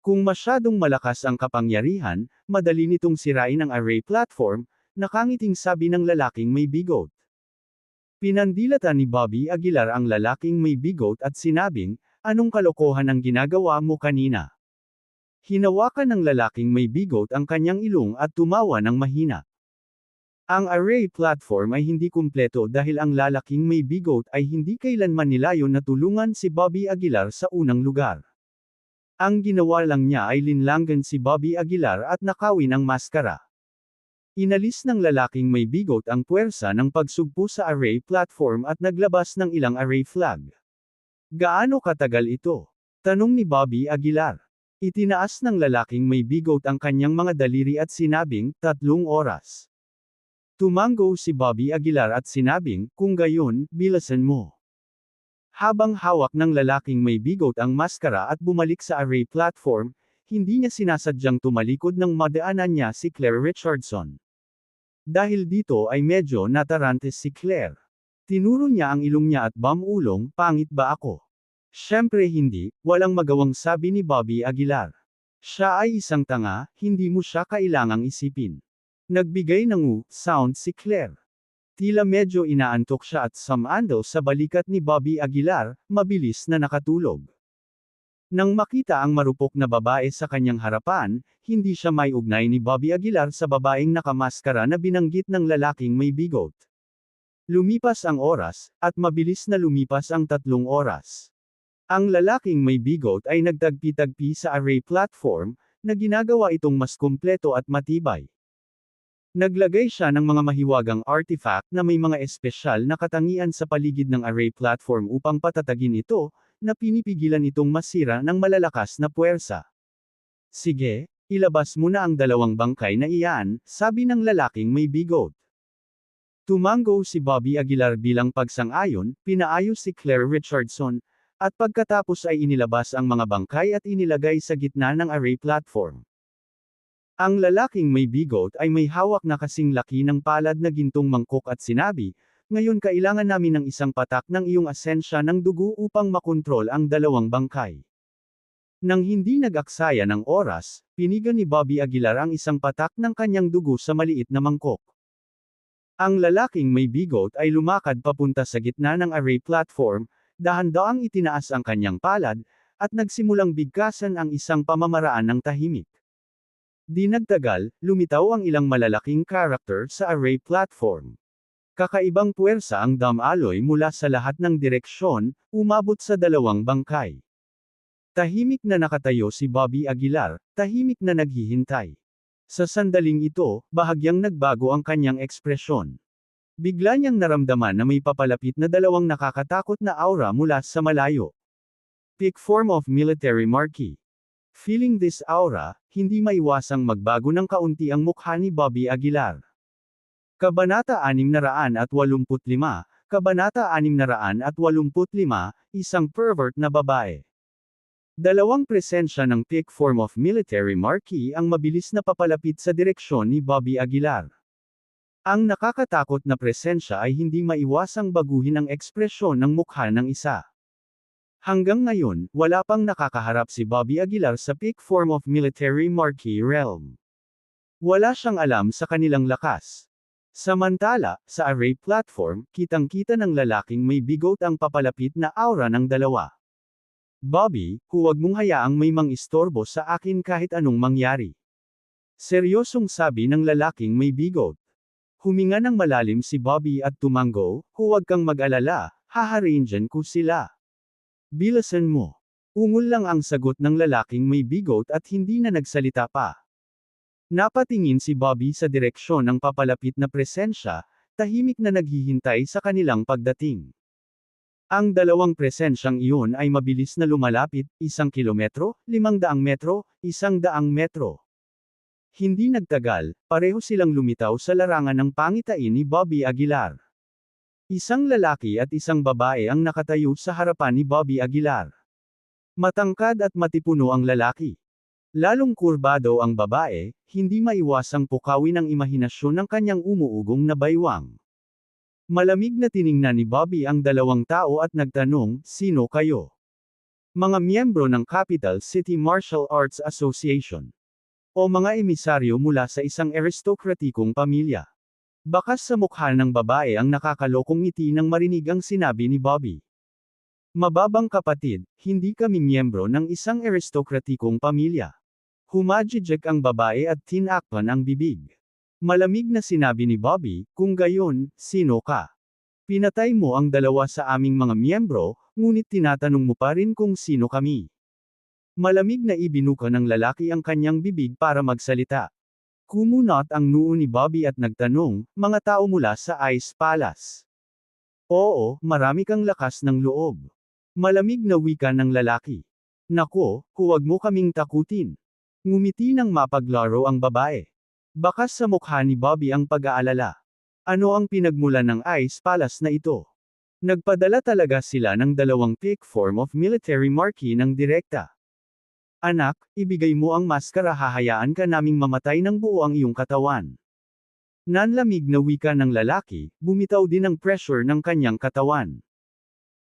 Kung masyadong malakas ang kapangyarihan, madali nitong sirain ang array platform, nakangiting sabi ng lalaking may bigot. Pinandilatan ni Bobby Aguilar ang lalaking may bigot at sinabing, anong kalokohan ang ginagawa mo kanina? Hinawakan ng lalaking may bigot ang kanyang ilong at tumawa ng mahina. Ang array platform ay hindi kumpleto dahil ang lalaking may bigot ay hindi kailanman nilayon na tulungan si Bobby Aguilar sa unang lugar. Ang ginawa lang niya ay linlangan si Bobby Aguilar at nakawin ang maskara. Inalis ng lalaking may bigot ang puwersa ng pagsugpo sa array platform at naglabas ng ilang array flag. Gaano katagal ito? Tanong ni Bobby Aguilar. Itinaas ng lalaking may bigot ang kanyang mga daliri at sinabing, 3 oras. Tumango si Bobby Aguilar at sinabing, kung gayon, bilasan mo. Habang hawak ng lalaking may bigot ang maskara at bumalik sa array platform, hindi niya sinasadyang tumalikod ng madaanan niya si Claire Richardson. Dahil dito ay medyo natarante si Claire. Tinuro niya ang ilong niya at ulong, pangit ba ako? Siyempre hindi, walang magawang sabi ni Bobby Aguilar. Siya ay isang tanga, hindi mo siya kailangang isipin. Nagbigay ng sound si Claire. Tila medyo inaantok siya at sumandal sa balikat ni Bobby Aguilar, mabilis na nakatulog. Nang makita ang marupok na babae sa kanyang harapan, hindi siya may ugnay ni Bobby Aguilar sa babaeng nakamaskara na binanggit ng lalaking may bigot. Lumipas ang oras, at mabilis na lumipas ang 3 oras. Ang lalaking may bigot ay nagtagpi-tagpi sa array platform, na ginagawa itong mas kumpleto at matibay. Naglagay siya ng mga mahiwagang artifact na may mga espesyal na katangian sa paligid ng array platform upang patatagin ito, na pinipigilan itong masira ng malalakas na puwersa. Sige, ilabas mo na ang 2 bangkay na iyan, sabi ng lalaking may bigot. Tumango si Bobby Aguilar bilang pagsang-ayon, pinaayos si Claire Richardson, at pagkatapos ay inilabas ang mga bangkay at inilagay sa gitna ng array platform. Ang lalaking may bigot ay may hawak na kasing laki ng palad na gintong mangkok at sinabi, ngayon kailangan namin ng isang patak ng iyong asensya ng dugo upang makontrol ang 2 bangkay. Nang hindi nag-aksaya ng oras, pinigan ni Bobby Aguilar ang isang patak ng kanyang dugo sa maliit na mangkok. Ang lalaking may bigot ay lumakad papunta sa gitna ng array platform, dahan-daang itinaas ang kanyang palad, at nagsimulang bigkasan ang isang pamamaraan ng tahimik. Di nagtagal, lumitaw ang ilang malalaking karakter sa array platform. Kakaibang puwersa ang alloy mula sa lahat ng direksyon, umabot sa 2 bangkay. Tahimik na nakatayo si Bobby Aguilar, tahimik na naghihintay. Sa sandaling ito, bahagyang nagbago ang kanyang ekspresyon. Bigla niyang naramdaman na may papalapit na 2 nakakatakot na aura mula sa malayo. Peak form of military marquee. Feeling this aura, hindi maiwasang magbago ng kaunti ang mukha ni Bobby Aguilar. Kabanata 685, Kabanata 685, isang pervert na babae. 2 presensya ng peak form of military marquee ang mabilis na papalapit sa direksyon ni Bobby Aguilar. Ang nakakatakot na presensya ay hindi maiwasang baguhin ang ekspresyon ng mukha ng isa. Hanggang ngayon, wala pang nakakaharap si Bobby Aguilar sa peak form of military marquee realm. Wala siyang alam sa kanilang lakas. Samantala, sa array platform, kitang-kita ng lalaking may bigot ang papalapit na aura ng 2. Bobby, huwag mong hayaang may mang-istorbo sa akin kahit anong mangyari. Seryosong sabi ng lalaking may bigot. Huminga ng malalim si Bobby at tumango, huwag kang mag-alala, haharingan ko sila. Bilasan mo. Ungol lang ang sagot ng lalaking may bigot at hindi na nagsalita pa. Napatingin si Bobby sa direksyon ng papalapit na presensya, tahimik na naghihintay sa kanilang pagdating. Ang 2 presensyang iyon ay mabilis na lumalapit, 1 kilometro, 500 metro, 100 metro. Hindi nagtagal, pareho silang lumitaw sa larangan ng pangitain ni Bobby Aguilar. Isang lalaki at isang babae ang nakatayo sa harapan ni Bobby Aguilar. Matangkad at matipuno ang lalaki. Lalong kurbado ang babae, hindi maiwasang pukawin ang imahinasyon ng kanyang umuugong na baywang. Malamig na tiningnan ni Bobby ang 2 tao at nagtanong, sino kayo? Mga miyembro ng Capital City Martial Arts Association. O mga emisaryo mula sa isang aristokratikong pamilya. Bakas sa mukha ng babae ang nakakalokong ngiti nang marinig ang sinabi ni Bobby. Mababang kapatid, hindi kami miyembro ng isang aristokratikong pamilya. Humajijek ang babae at tinakpan ang bibig. Malamig na sinabi ni Bobby, kung gayon, sino ka? Pinatay mo ang 2 sa aming mga miyembro, ngunit tinatanong mo pa rin kung sino kami. Malamig na ibinuka ng lalaki ang kanyang bibig para magsalita. Kumunot ang noo ni Bobby at nagtanong, mga tao mula sa Ice Palace. Oo, marami kang lakas ng loob. Malamig na wika ng lalaki. Nako, huwag mo kaming takutin. Ngumiti ng mapaglaro ang babae. Bakas sa mukha ni Bobby ang pag-aalala. Ano ang pinagmulan ng Ice Palace na ito? Nagpadala talaga sila ng dalawang thick form of military marquee ng direkta. Anak, ibigay mo ang maskara, hahayaan ka naming mamatay ng buo ang iyong katawan. Nanlamig na wika ng lalaki, bumitaw din ang pressure ng kanyang katawan.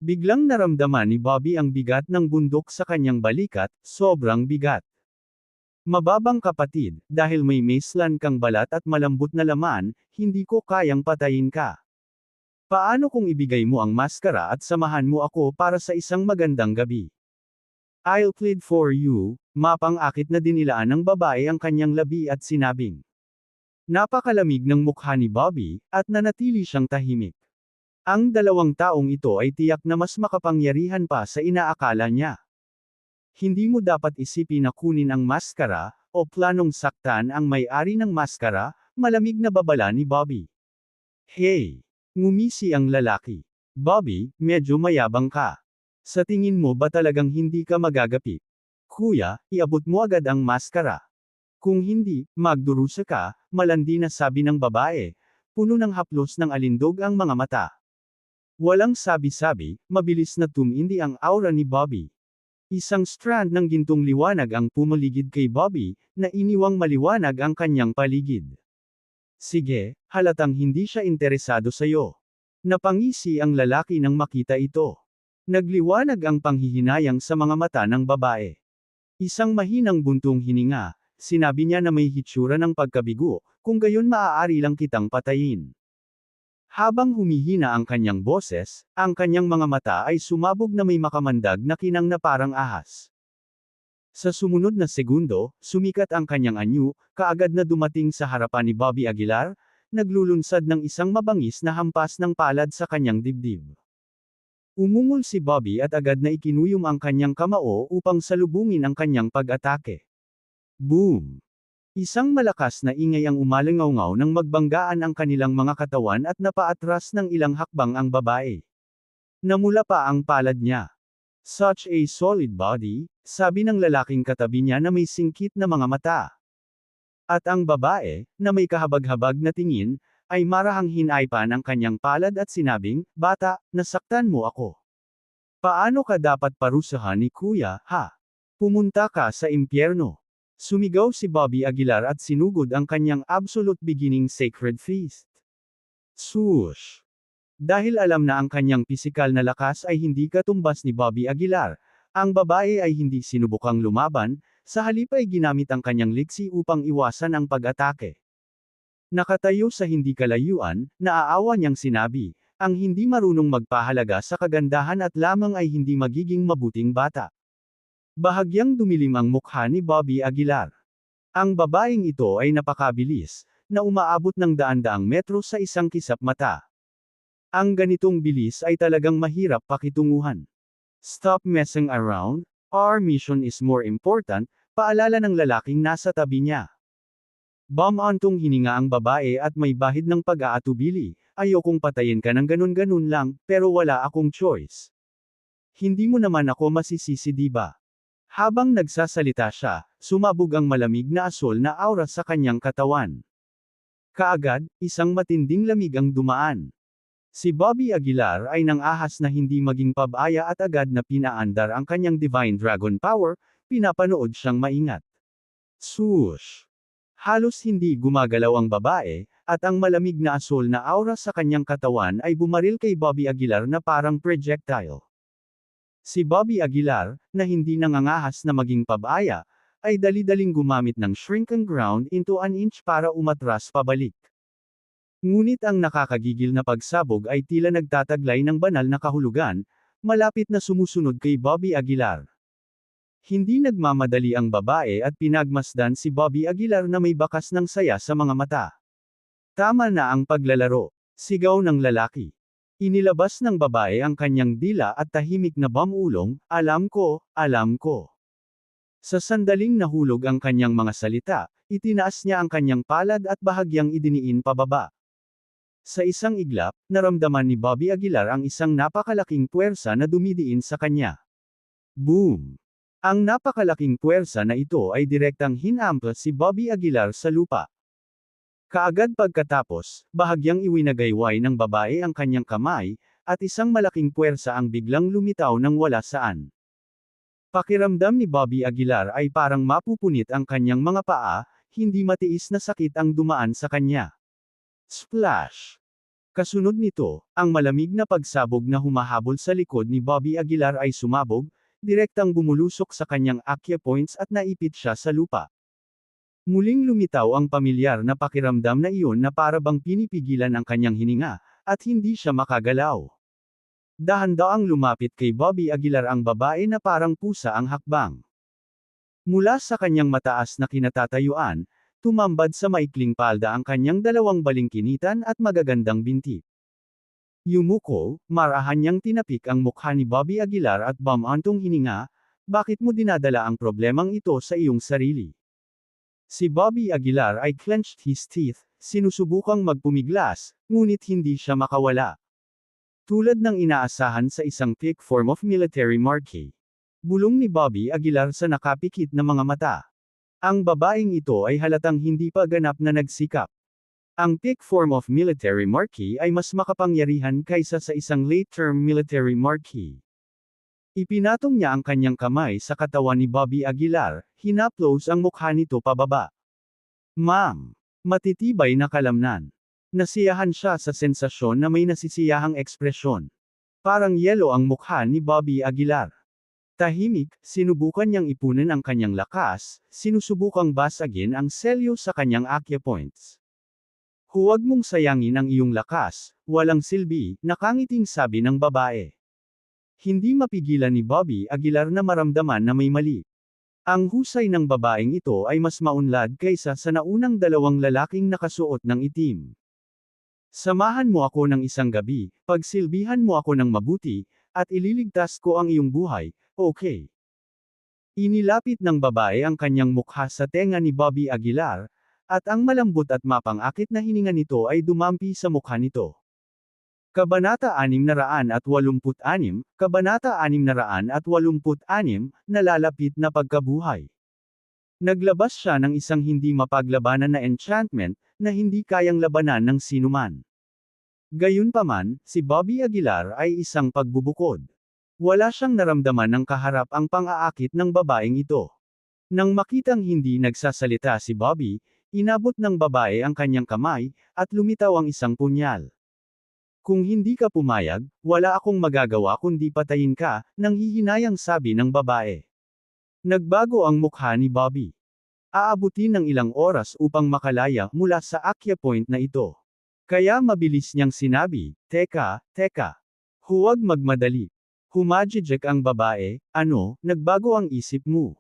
Biglang naramdaman ni Bobby ang bigat ng bundok sa kanyang balikat, sobrang bigat. Mababang kapatid, dahil may macelan kang balat at malambot na laman, hindi ko kayang patayin ka. Paano kung ibigay mo ang maskara at samahan mo ako para sa isang magandang gabi? I'll plead for you, mapang-akit na dinilaan ng babae ang kanyang labi at sinabing. Napakalamig ng mukha ni Bobby, at nanatili siyang tahimik. Ang dalawang taong ito ay tiyak na mas makapangyarihan pa sa inaakala niya. Hindi mo dapat isipin na kunin ang maskara, o planong saktan ang may-ari ng maskara, malamig na babala ni Bobby. Hey! Ngumisi ang lalaki. Bobby, medyo mayabang ka. Sa tingin mo ba talagang hindi ka magagapit? Kuya, iabot mo agad ang maskara. Kung hindi, magdurusa ka, malandi na sabi ng babae. Puno ng haplos ng alindog ang mga mata. Walang sabi-sabi, mabilis na tumindi ang aura ni Bobby. Isang strand ng gintong liwanag ang pumaligid kay Bobby, na iniwang maliwanag ang kanyang paligid. Sige, halatang hindi siya interesado sa'yo. Napangisi ang lalaki nang makita ito. Nagliwanag ang panghihinayang sa mga mata ng babae. Isang mahinang buntong hininga, sinabi niya na may hitsura ng pagkabigo, kung gayon maaari lang kitang patayin. Habang humihina ang kanyang boses, ang kanyang mga mata ay sumabog na may makamandag na kinang na parang ahas. Sa sumunod na segundo, sumikat ang kanyang anyo, kaagad na dumating sa harapan ni Bobby Aguilar, naglulunsad ng isang mabangis na hampas ng palad sa kanyang dibdib. Umungol si Bobby at agad na ikinuyom ang kanyang kamao upang salubungin ang kanyang pag-atake. Boom! Isang malakas na ingay ang umalingaw-ngaw nang magbanggaan ang kanilang mga katawan at napaatras ng ilang hakbang ang babae. Namula pa ang palad niya. Such a solid body, sabi ng lalaking katabi niya na may singkit na mga mata. At ang babae, na may kahabag-habag na tingin, ay marahang hinaypan ang kanyang palad at sinabing, bata, nasaktan mo ako. Paano ka dapat parusahan ni kuya, ha? Pumunta ka sa impyerno. Sumigaw si Bobby Aguilar at sinugod ang kanyang absolute beginning sacred fist. Swoosh! Dahil alam na ang kanyang pisikal na lakas ay hindi katumbas ni Bobby Aguilar, ang babae ay hindi sinubukang lumaban, sa halip ay ginamit ang kanyang liksi upang iwasan ang pag-atake. Nakatayo sa hindi kalayuan, naaawa niyang sinabi, ang hindi marunong magpahalaga sa kagandahan at lamang ay hindi magiging mabuting bata. Bahagyang dumilim ang mukha ni Bobby Aguilar. Ang babaeng ito ay napakabilis, na umaabot ng daan-daang metro sa isang kisap mata. Ang ganitong bilis ay talagang mahirap pakitunguhan. Stop messing around, our mission is more important, paalala ng lalaking nasa tabi niya. Bumantong hininga ang babae at may bahid ng pag-aatubili, ayokong patayin ka ng ganun-ganun lang, pero wala akong choice. Hindi mo naman ako masisisi, diba? Habang nagsasalita siya, sumabog ang malamig na asol na aura sa kanyang katawan. Kaagad, isang matinding lamig ang dumaan. Si Bobby Aguilar ay nang-ahas na hindi maging pabaya at agad na pinaandar ang kanyang Divine Dragon Power, pinapanood siyang maingat. Swoosh! Halos hindi gumagalaw ang babae, at ang malamig na asol na aura sa kanyang katawan ay bumaril kay Bobby Aguilar na parang projectile. Si Bobby Aguilar, na hindi nangangahas na maging pabaya, ay dali-daling gumamit ng shrink and ground into an inch para umatras pabalik. Ngunit ang nakakagigil na pagsabog ay tila nagtataglay ng banal na kahulugan, malapit na sumusunod kay Bobby Aguilar. Hindi nagmamadali ang babae at pinagmasdan si Bobby Aguilar na may bakas ng saya sa mga mata. Tama na ang paglalaro, sigaw ng lalaki. Inilabas ng babae ang kanyang dila at tahimik na bamulong, alam ko, alam ko. Sa sandaling nahulog ang kanyang mga salita, itinaas niya ang kanyang palad at bahagyang idiniin pababa. Sa isang iglap, naramdaman ni Bobby Aguilar ang isang napakalaking puwersa na dumidiin sa kanya. Boom! Ang napakalaking puwersa na ito ay direktang hinampa si Bobby Aguilar sa lupa. Kaagad pagkatapos, bahagyang iwinagayway ng babae ang kanyang kamay, at isang malaking puwersa ang biglang lumitaw nang wala saan. Pakiramdam ni Bobby Aguilar ay parang mapupunit ang kanyang mga paa, hindi matiis na sakit ang dumaan sa kanya. Splash! Kasunod nito, ang malamig na pagsabog na humahabol sa likod ni Bobby Aguilar ay sumabog, direktang bumulusok sa kanyang acupoints at naipit siya sa lupa. Muling lumitaw ang pamilyar na pakiramdam na iyon na para bang pinipigilan ang kanyang hininga, at hindi siya makagalaw. Dahan-daang lumapit kay Bobby Aguilar ang babae na parang pusa ang hakbang. Mula sa kanyang mataas na kinatatayuan, tumambad sa maikling palda ang kanyang dalawang balingkinitan at magagandang binti. Yumuko, marahan niyang tinapik ang mukha ni Bobby Aguilar at bumantong hininga, bakit mo dinadala ang problemang ito sa iyong sarili? Si Bobby Aguilar ay clenched his teeth, sinusubukang magpumiglas, ngunit hindi siya makawala. Tulad ng inaasahan sa isang peak form of military marquee. Bulong ni Bobby Aguilar sa nakapikit na mga mata. Ang babaeng ito ay halatang hindi pa ganap na nagsikap. Ang peak form of military marquee ay mas makapangyarihan kaysa sa isang late-term military marquee. Ipinatong niya ang kanyang kamay sa katawan ni Bobby Aguilar, hinaplos ang mukha nito pababa. Ma'am, matitibay na kalamnan. Nasiyahan siya sa sensasyon na may nasisiyahang ekspresyon. Parang yelo ang mukha ni Bobby Aguilar. Tahimik, sinubukan niyang ipunin ang kanyang lakas, sinusubukang basagin ang selyo sa kanyang acupoints. Huwag mong sayangin ang iyong lakas, walang silbi, nakangiting sabi ng babae. Hindi mapigilan ni Bobby Aguilar na maramdaman na may mali. Ang husay ng babaeng ito ay mas maunlad kaysa sa naunang dalawang lalaking nakasuot ng itim. Samahan mo ako ng isang gabi, pagsilbihan mo ako ng mabuti, at ililigtas ko ang iyong buhay, okay? Inilapit ng babae ang kanyang mukha sa tenga ni Bobby Aguilar, at ang malambot at mapang-akit na hininga nito ay dumampi sa mukha nito. Kabanata 686, Kabanata 686, Nalalapit na pagkabuhay. Naglabas siya ng isang hindi mapaglabanan na enchantment, na hindi kayang labanan ng sinuman. Gayunpaman, si Bobby Aguilar ay isang pagbubukod. Wala siyang naramdaman ng kaharap ang pang-aakit ng babaeng ito. Nang makitang hindi nagsasalita si Bobby, inabot ng babae ang kanyang kamay, at lumitaw ang isang punyal. Kung hindi ka pumayag, wala akong magagawa kundi patayin ka, nanghihinayang sabi ng babae. Nagbago ang mukha ni Bobby. Aabutin ng ilang oras upang makalaya mula sa acupoint na ito. Kaya mabilis niyang sinabi, teka, huwag magmadali. Humajijek ang babae, ano, nagbago ang isip mo.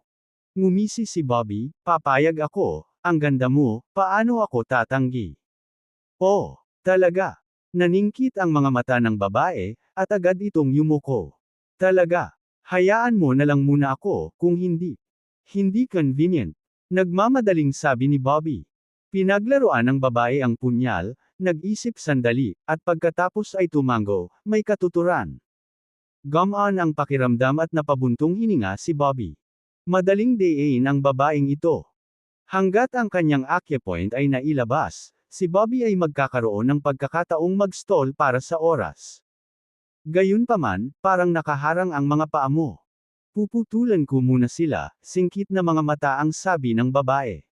Ngumisi si Bobby, papayag ako, ang ganda mo, paano ako tatanggi? Oh, talaga. Naningkit ang mga mata ng babae, at agad itong yumuko. Talaga. Hayaan mo na lang muna ako, kung hindi. Hindi convenient. Nagmamadaling sabi ni Bobby. Pinaglaruan ng babae ang punyal, nag-isip sandali, at pagkatapos ay tumango, may katuturan. Gumaan ang pakiramdam at napabuntong hininga si Bobby. Madaling dayin ang babaeng ito. Hanggat ang kanyang acupoint ay nailabas, si Bobby ay magkakaroon ng pagkakataong mag-stall para sa oras. Gayunpaman, parang nakaharang ang mga paa mo. Puputulan ko muna sila, singkit na mga mata ang sabi ng babae.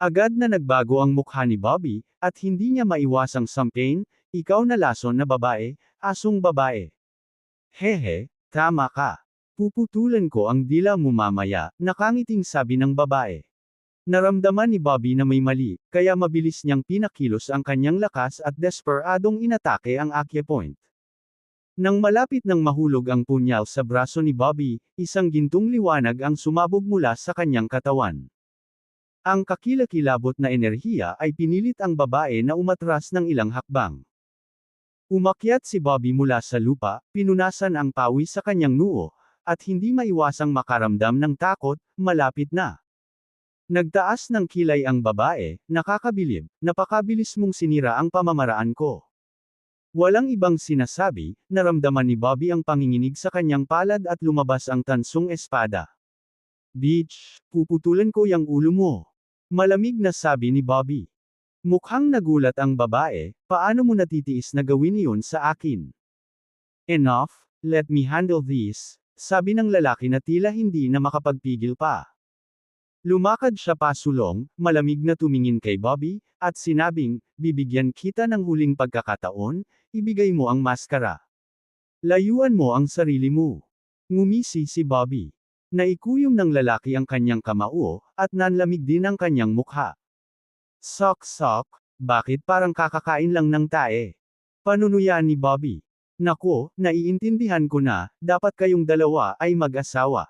Agad na nagbago ang mukha ni Bobby, at hindi niya maiwasang sampain, ikaw na lason na babae, asong babae. Hehe, tama ka. Puputulan ko ang dila mo mamaya, nakangiting sabi ng babae. Naramdaman ni Bobby na may mali, kaya mabilis niyang pinakilos ang kanyang lakas at desperadong inatake ang acupoint. Nang malapit nang mahulog ang punyal sa braso ni Bobby, isang gintong liwanag ang sumabog mula sa kanyang katawan. Ang kakilakilabot na enerhiya ay pinilit ang babae na umatras ng ilang hakbang. Umakyat si Bobby mula sa lupa, pinunasan ang pawis sa kanyang noo, at hindi maiwasang makaramdam ng takot, malapit na. Nagtaas ng kilay ang babae, nakakabilib, napakabilis mong sinira ang pamamaraan ko. Walang ibang sinasabi, naramdaman ni Bobby ang panginginig sa kanyang palad at lumabas ang tansong espada. Bitch, puputulan ko yung ulo mo. Malamig na sabi ni Bobby. Mukhang nagulat ang babae, paano mo natitiis na gawin iyon sa akin? Enough, let me handle this, sabi ng lalaki na tila hindi na makapagpigil pa. Lumakad siya pasulong, malamig na tumingin kay Bobby, at sinabing, bibigyan kita ng huling pagkakataon, ibigay mo ang maskara. Layuan mo ang sarili mo. Ngumisi si Bobby. Naikuyom ng lalaki ang kanyang kamao, at nanlamig din ang kanyang mukha. Sok, bakit parang kakakain lang ng tae? Panunuyan ni Bobby. Nako, naiintindihan ko na, dapat kayong dalawa ay mag-asawa.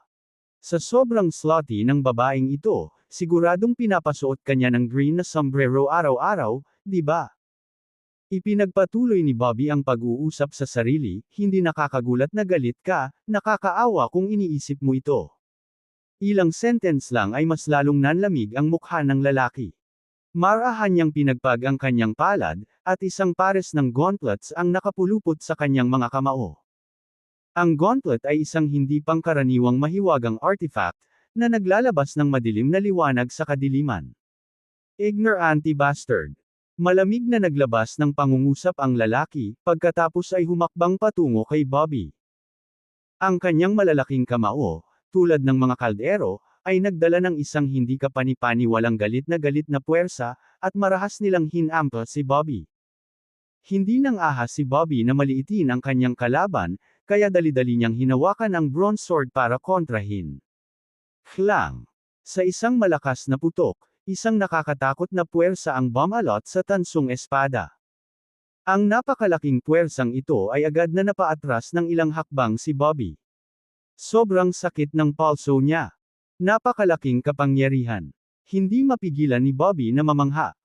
Sa sobrang slutty ng babaeng ito, siguradong pinapasuot kanya ng green na sombrero araw-araw, di ba? Ipinagpatuloy ni Bobby ang pag-uusap sa sarili, hindi nakakagulat na galit ka, nakakaawa kung iniisip mo ito. Ilang sentence lang ay mas lalong nanlamig ang mukha ng lalaki. Marahan niyang pinagpag ang kanyang palad, at isang pares ng gauntlets ang nakapulupot sa kanyang mga kamao. Ang gauntlet ay isang hindi pangkaraniwang mahiwagang artifact, na naglalabas ng madilim na liwanag sa kadiliman. Ignorante bastard. Malamig na naglabas ng pangungusap ang lalaki, pagkatapos ay humakbang patungo kay Bobby. Ang kanyang malalaking kamao, tulad ng mga kaldero, ay nagdala ng isang hindi kapani-paniwalang galit na puwersa, at marahas nilang hinampa si Bobby. Hindi nang ahas si Bobby na maliitin ang kanyang kalaban, kaya dali-dali niyang hinawakan ang bronze sword para kontrahin. Klang! Sa isang malakas na putok, isang nakakatakot na puwersa ang bumalot sa tansong espada. Ang napakalaking puwersang ito ay agad na napaatras ng ilang hakbang si Bobby. Sobrang sakit ng pulso niya. Napakalaking kapangyarihan. Hindi mapigilan ni Bobby na mamangha.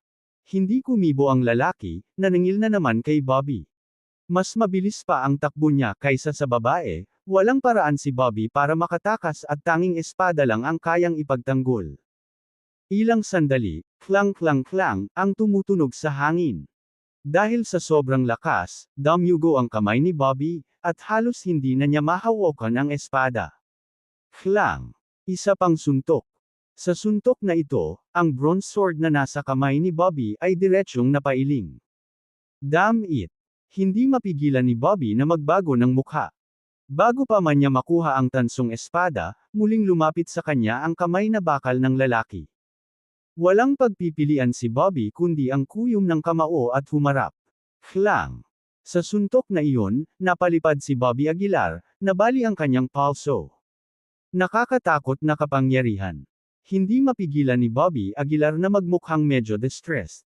Hindi kumibo ang lalaki, naningil na naman kay Bobby. Mas mabilis pa ang takbo niya kaysa sa babae, walang paraan si Bobby para makatakas at tanging espada lang ang kayang ipagtanggol. Ilang sandali, klang, ang tumutunog sa hangin. Dahil sa sobrang lakas, damyugo ang kamay ni Bobby, at halos hindi na niya mahawakan ang espada. Klang! Isa pang suntok. Sa suntok na ito, ang bronze sword na nasa kamay ni Bobby ay diretsyong napailing. Damn it! Hindi mapigilan ni Bobby na magbago ng mukha. Bago pa man niya makuha ang tansong espada, muling lumapit sa kanya ang kamay na bakal ng lalaki. Walang pagpipilian si Bobby kundi ang kuyom ng kamao at humarap. Klang! Sa suntok na iyon, napalipad si Bobby Aguilar, nabali ang kanyang pulso. Nakakatakot na kapangyarihan. Hindi mapigilan ni Bobby Aguilar na magmukhang medyo distressed.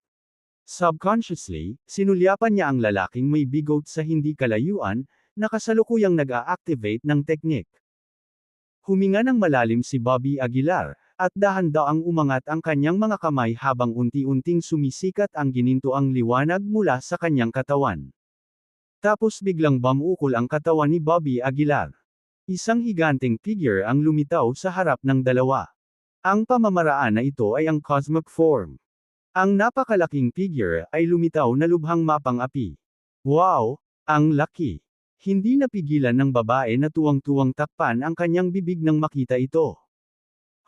Subconsciously, sinulyapan niya ang lalaking may bigot sa hindi kalayuan, na kasalukuyang nag-a-activate ng teknik. Huminga ng malalim si Bobby Aguilar, at dahan-daang umangat ang kanyang mga kamay habang unti-unting sumisikat ang ginintoang liwanag mula sa kanyang katawan. Tapos biglang bumukol ang katawan ni Bobby Aguilar. Isang higanteng figure ang lumitaw sa harap ng dalawa. Ang pamamaraan na ito ay ang cosmic form. Ang napakalaking figure ay lumitaw na lubhang mapang-api. Wow! Ang laki! Hindi napigilan ng babae na tuwang-tuwang takpan ang kanyang bibig nang makita ito.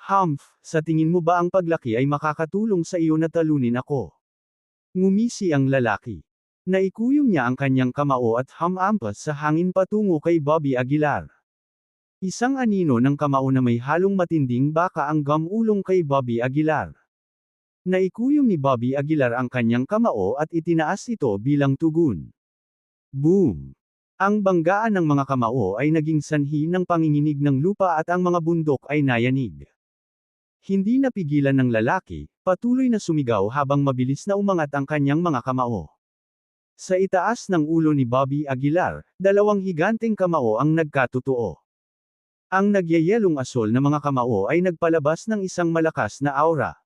Humph, sa tingin mo ba ang paglaki ay makakatulong sa iyo na talunin ako? Ngumisi ang lalaki. Naikuyom niya ang kanyang kamao at hamampas sa hangin patungo kay Bobby Aguilar. Isang anino ng kamao na may halong matinding baka ang gamulong kay Bobby Aguilar. Naikuyom ni Bobby Aguilar ang kanyang kamao at itinaas ito bilang tugon. Boom! Ang banggaan ng mga kamao ay naging sanhi ng panginginig ng lupa at ang mga bundok ay nayanig. Hindi napigilan ng lalaki, patuloy na sumigaw habang mabilis na umangat ang kanyang mga kamao. Sa itaas ng ulo ni Bobby Aguilar, dalawang higanteng kamao ang nagkatotoo. Ang nagyayelong asol na mga kamao ay nagpalabas ng isang malakas na aura.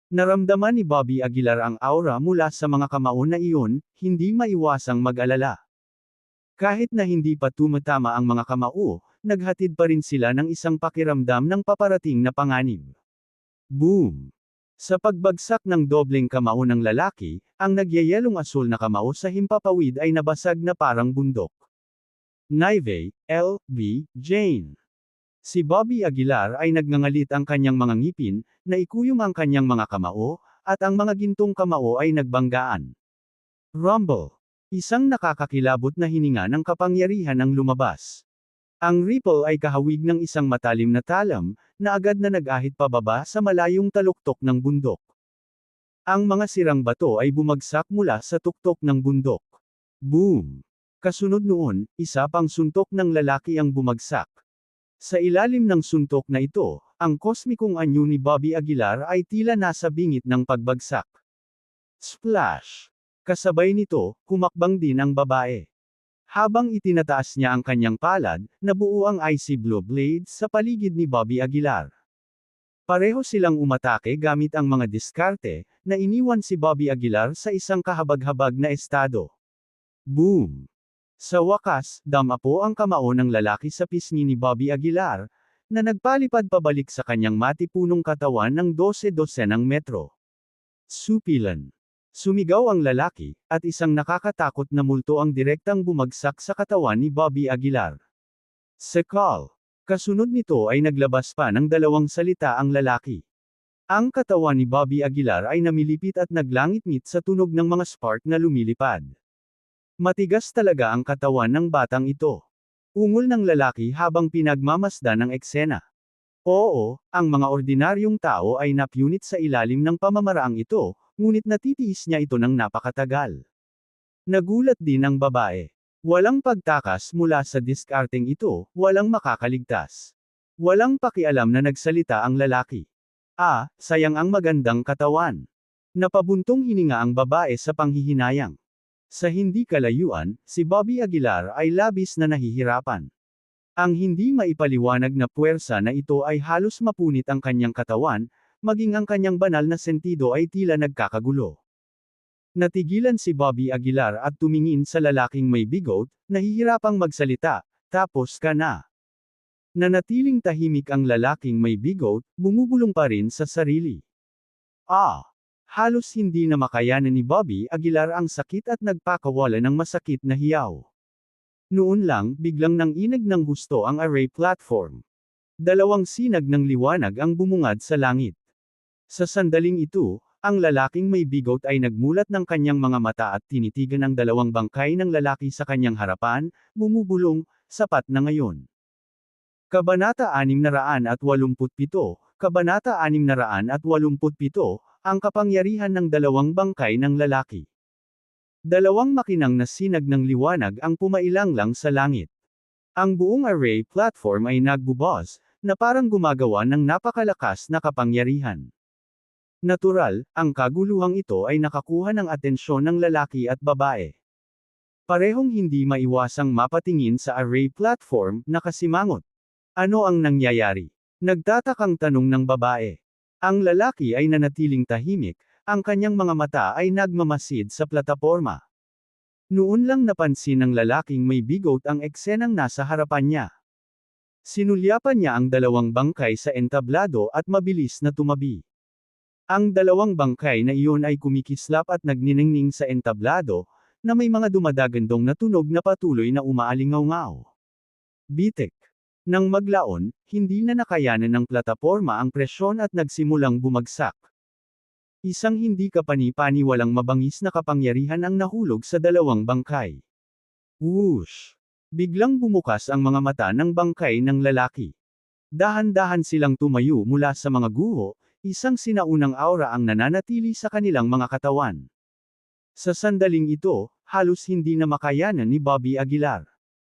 Naramdaman ni Bobby Aguilar ang aura mula sa mga kamao na iyon, hindi maiwasang mag-alala. Kahit na hindi pa tumatama ang mga kamao, naghatid pa rin sila ng isang pakiramdam ng paparating na panganib. Boom! Sa pagbagsak ng dobleng kamao ng lalaki, ang nagyayelong asul na kamao sa himpapawid ay nabasag na parang bundok. Naive, L. B. Jane. Si Bobby Aguilar ay nagngangalit ang kanyang mga ngipin, naikuyom ang kanyang mga kamao, at ang mga gintong kamao ay nagbanggaan. Rumble. Isang nakakakilabot na hininga ng kapangyarihan ang lumabas. Ang ripple ay kahawig ng isang matalim na talam, na agad na nag-ahit pababa sa malayong taluktok ng bundok. Ang mga sirang bato ay bumagsak mula sa tuktok ng bundok. Boom! Kasunod noon, isa pang suntok ng lalaki ang bumagsak. Sa ilalim ng suntok na ito, ang kosmikong anyo ni Bobby Aguilar ay tila nasa bingit ng pagbagsak. Splash! Kasabay nito, humakbang din ang babae. Habang itinataas niya ang kanyang palad, nabuo ang icy blue blades sa paligid ni Bobby Aguilar. Pareho silang umatake gamit ang mga diskarte, na iniwan si Bobby Aguilar sa isang kahabag-habag na estado. Boom! Sa wakas, damapo ang kamao ng lalaki sa pisngi ni Bobby Aguilar, na nagpalipad pabalik sa kanyang matipunong katawan ng 12-dosenang metro. Supilan. Sumigaw ang lalaki, at isang nakakatakot na multo ang direktang bumagsak sa katawan ni Bobby Aguilar. Sekal. Kasunod nito ay naglabas pa ng dalawang salita ang lalaki. Ang katawan ni Bobby Aguilar ay namilipit at naglangit-ngit sa tunog ng mga spark na lumilipad. Matigas talaga ang katawan ng batang ito. Ungol ng lalaki habang pinagmamasdan ang eksena. Oo, ang mga ordinaryong tao ay napunit sa ilalim ng pamamaraang ito, ngunit natitiis niya ito ng napakatagal. Nagulat din ang babae. Walang pagtakas mula sa diskarteng ito, walang makakaligtas. Walang pakialam na nagsalita ang lalaki. Sayang ang magandang katawan. Napabuntong hininga ang babae sa panghihinayang. Sa hindi kalayuan, si Bobby Aguilar ay labis na nahihirapan. Ang hindi maipaliwanag na puwersa na ito ay halos mapunit ang kanyang katawan, maging ang kanyang banal na sentido ay tila nagkakagulo. Natigilan si Bobby Aguilar at tumingin sa lalaking may bigot, nahihirapang magsalita, "Tapos ka na." Nanatiling tahimik ang lalaking may bigot, bumubulong pa rin sa sarili. Halos hindi na makayanan ni Bobby Aguilar ang sakit at nagpakawala ng masakit na hiyaw. Noon lang, biglang nanginig ng husto ang array platform. Dalawang sinag ng liwanag ang bumungad sa langit. Sa sandaling ito, ang lalaking may bigot ay nagmulat ng kanyang mga mata at tinitigan ang dalawang bangkay ng lalaki sa kanyang harapan, bumubulong, "Sapat na ngayon." Kabanata 687, Kabanata 687, ang kapangyarihan ng dalawang bangkay ng lalaki. Dalawang makinang na sinag ng liwanag ang pumailanglang sa langit. Ang buong array platform ay nagbubos, na parang gumagawa ng napakalakas na kapangyarihan. Natural, ang kaguluhang ito ay nakakuha ng atensyon ng lalaki at babae. Parehong hindi maiwasang mapatingin sa array platform, nakasimangot. Ano ang nangyayari? Nagtatakang tanong ng babae. Ang lalaki ay nanatiling tahimik, ang kanyang mga mata ay nagmamasid sa plataporma. Noon lang napansin ng lalaking may bigot ang eksenang nasa harapan niya. Sinulyapan niya ang dalawang bangkay sa entablado at mabilis na tumabi. Ang dalawang bangkay na iyon ay kumikislap at nagniningning sa entablado, na may mga dumadagandong na tunog na patuloy na umaalingaw-ngaw. Bitek. Nang maglaon, hindi na nakayanan ng plataporma ang presyon at nagsimulang bumagsak. Isang hindi kapani-paniwalang mabangis na kapangyarihan ang nahulog sa dalawang bangkay. Whoosh! Biglang bumukas ang mga mata ng bangkay ng lalaki. Dahan-dahan silang tumayo mula sa mga guho, isang sinaunang aura ang nananatili sa kanilang mga katawan. Sa sandaling ito, halos hindi na makayanan ni Bobby Aguilar.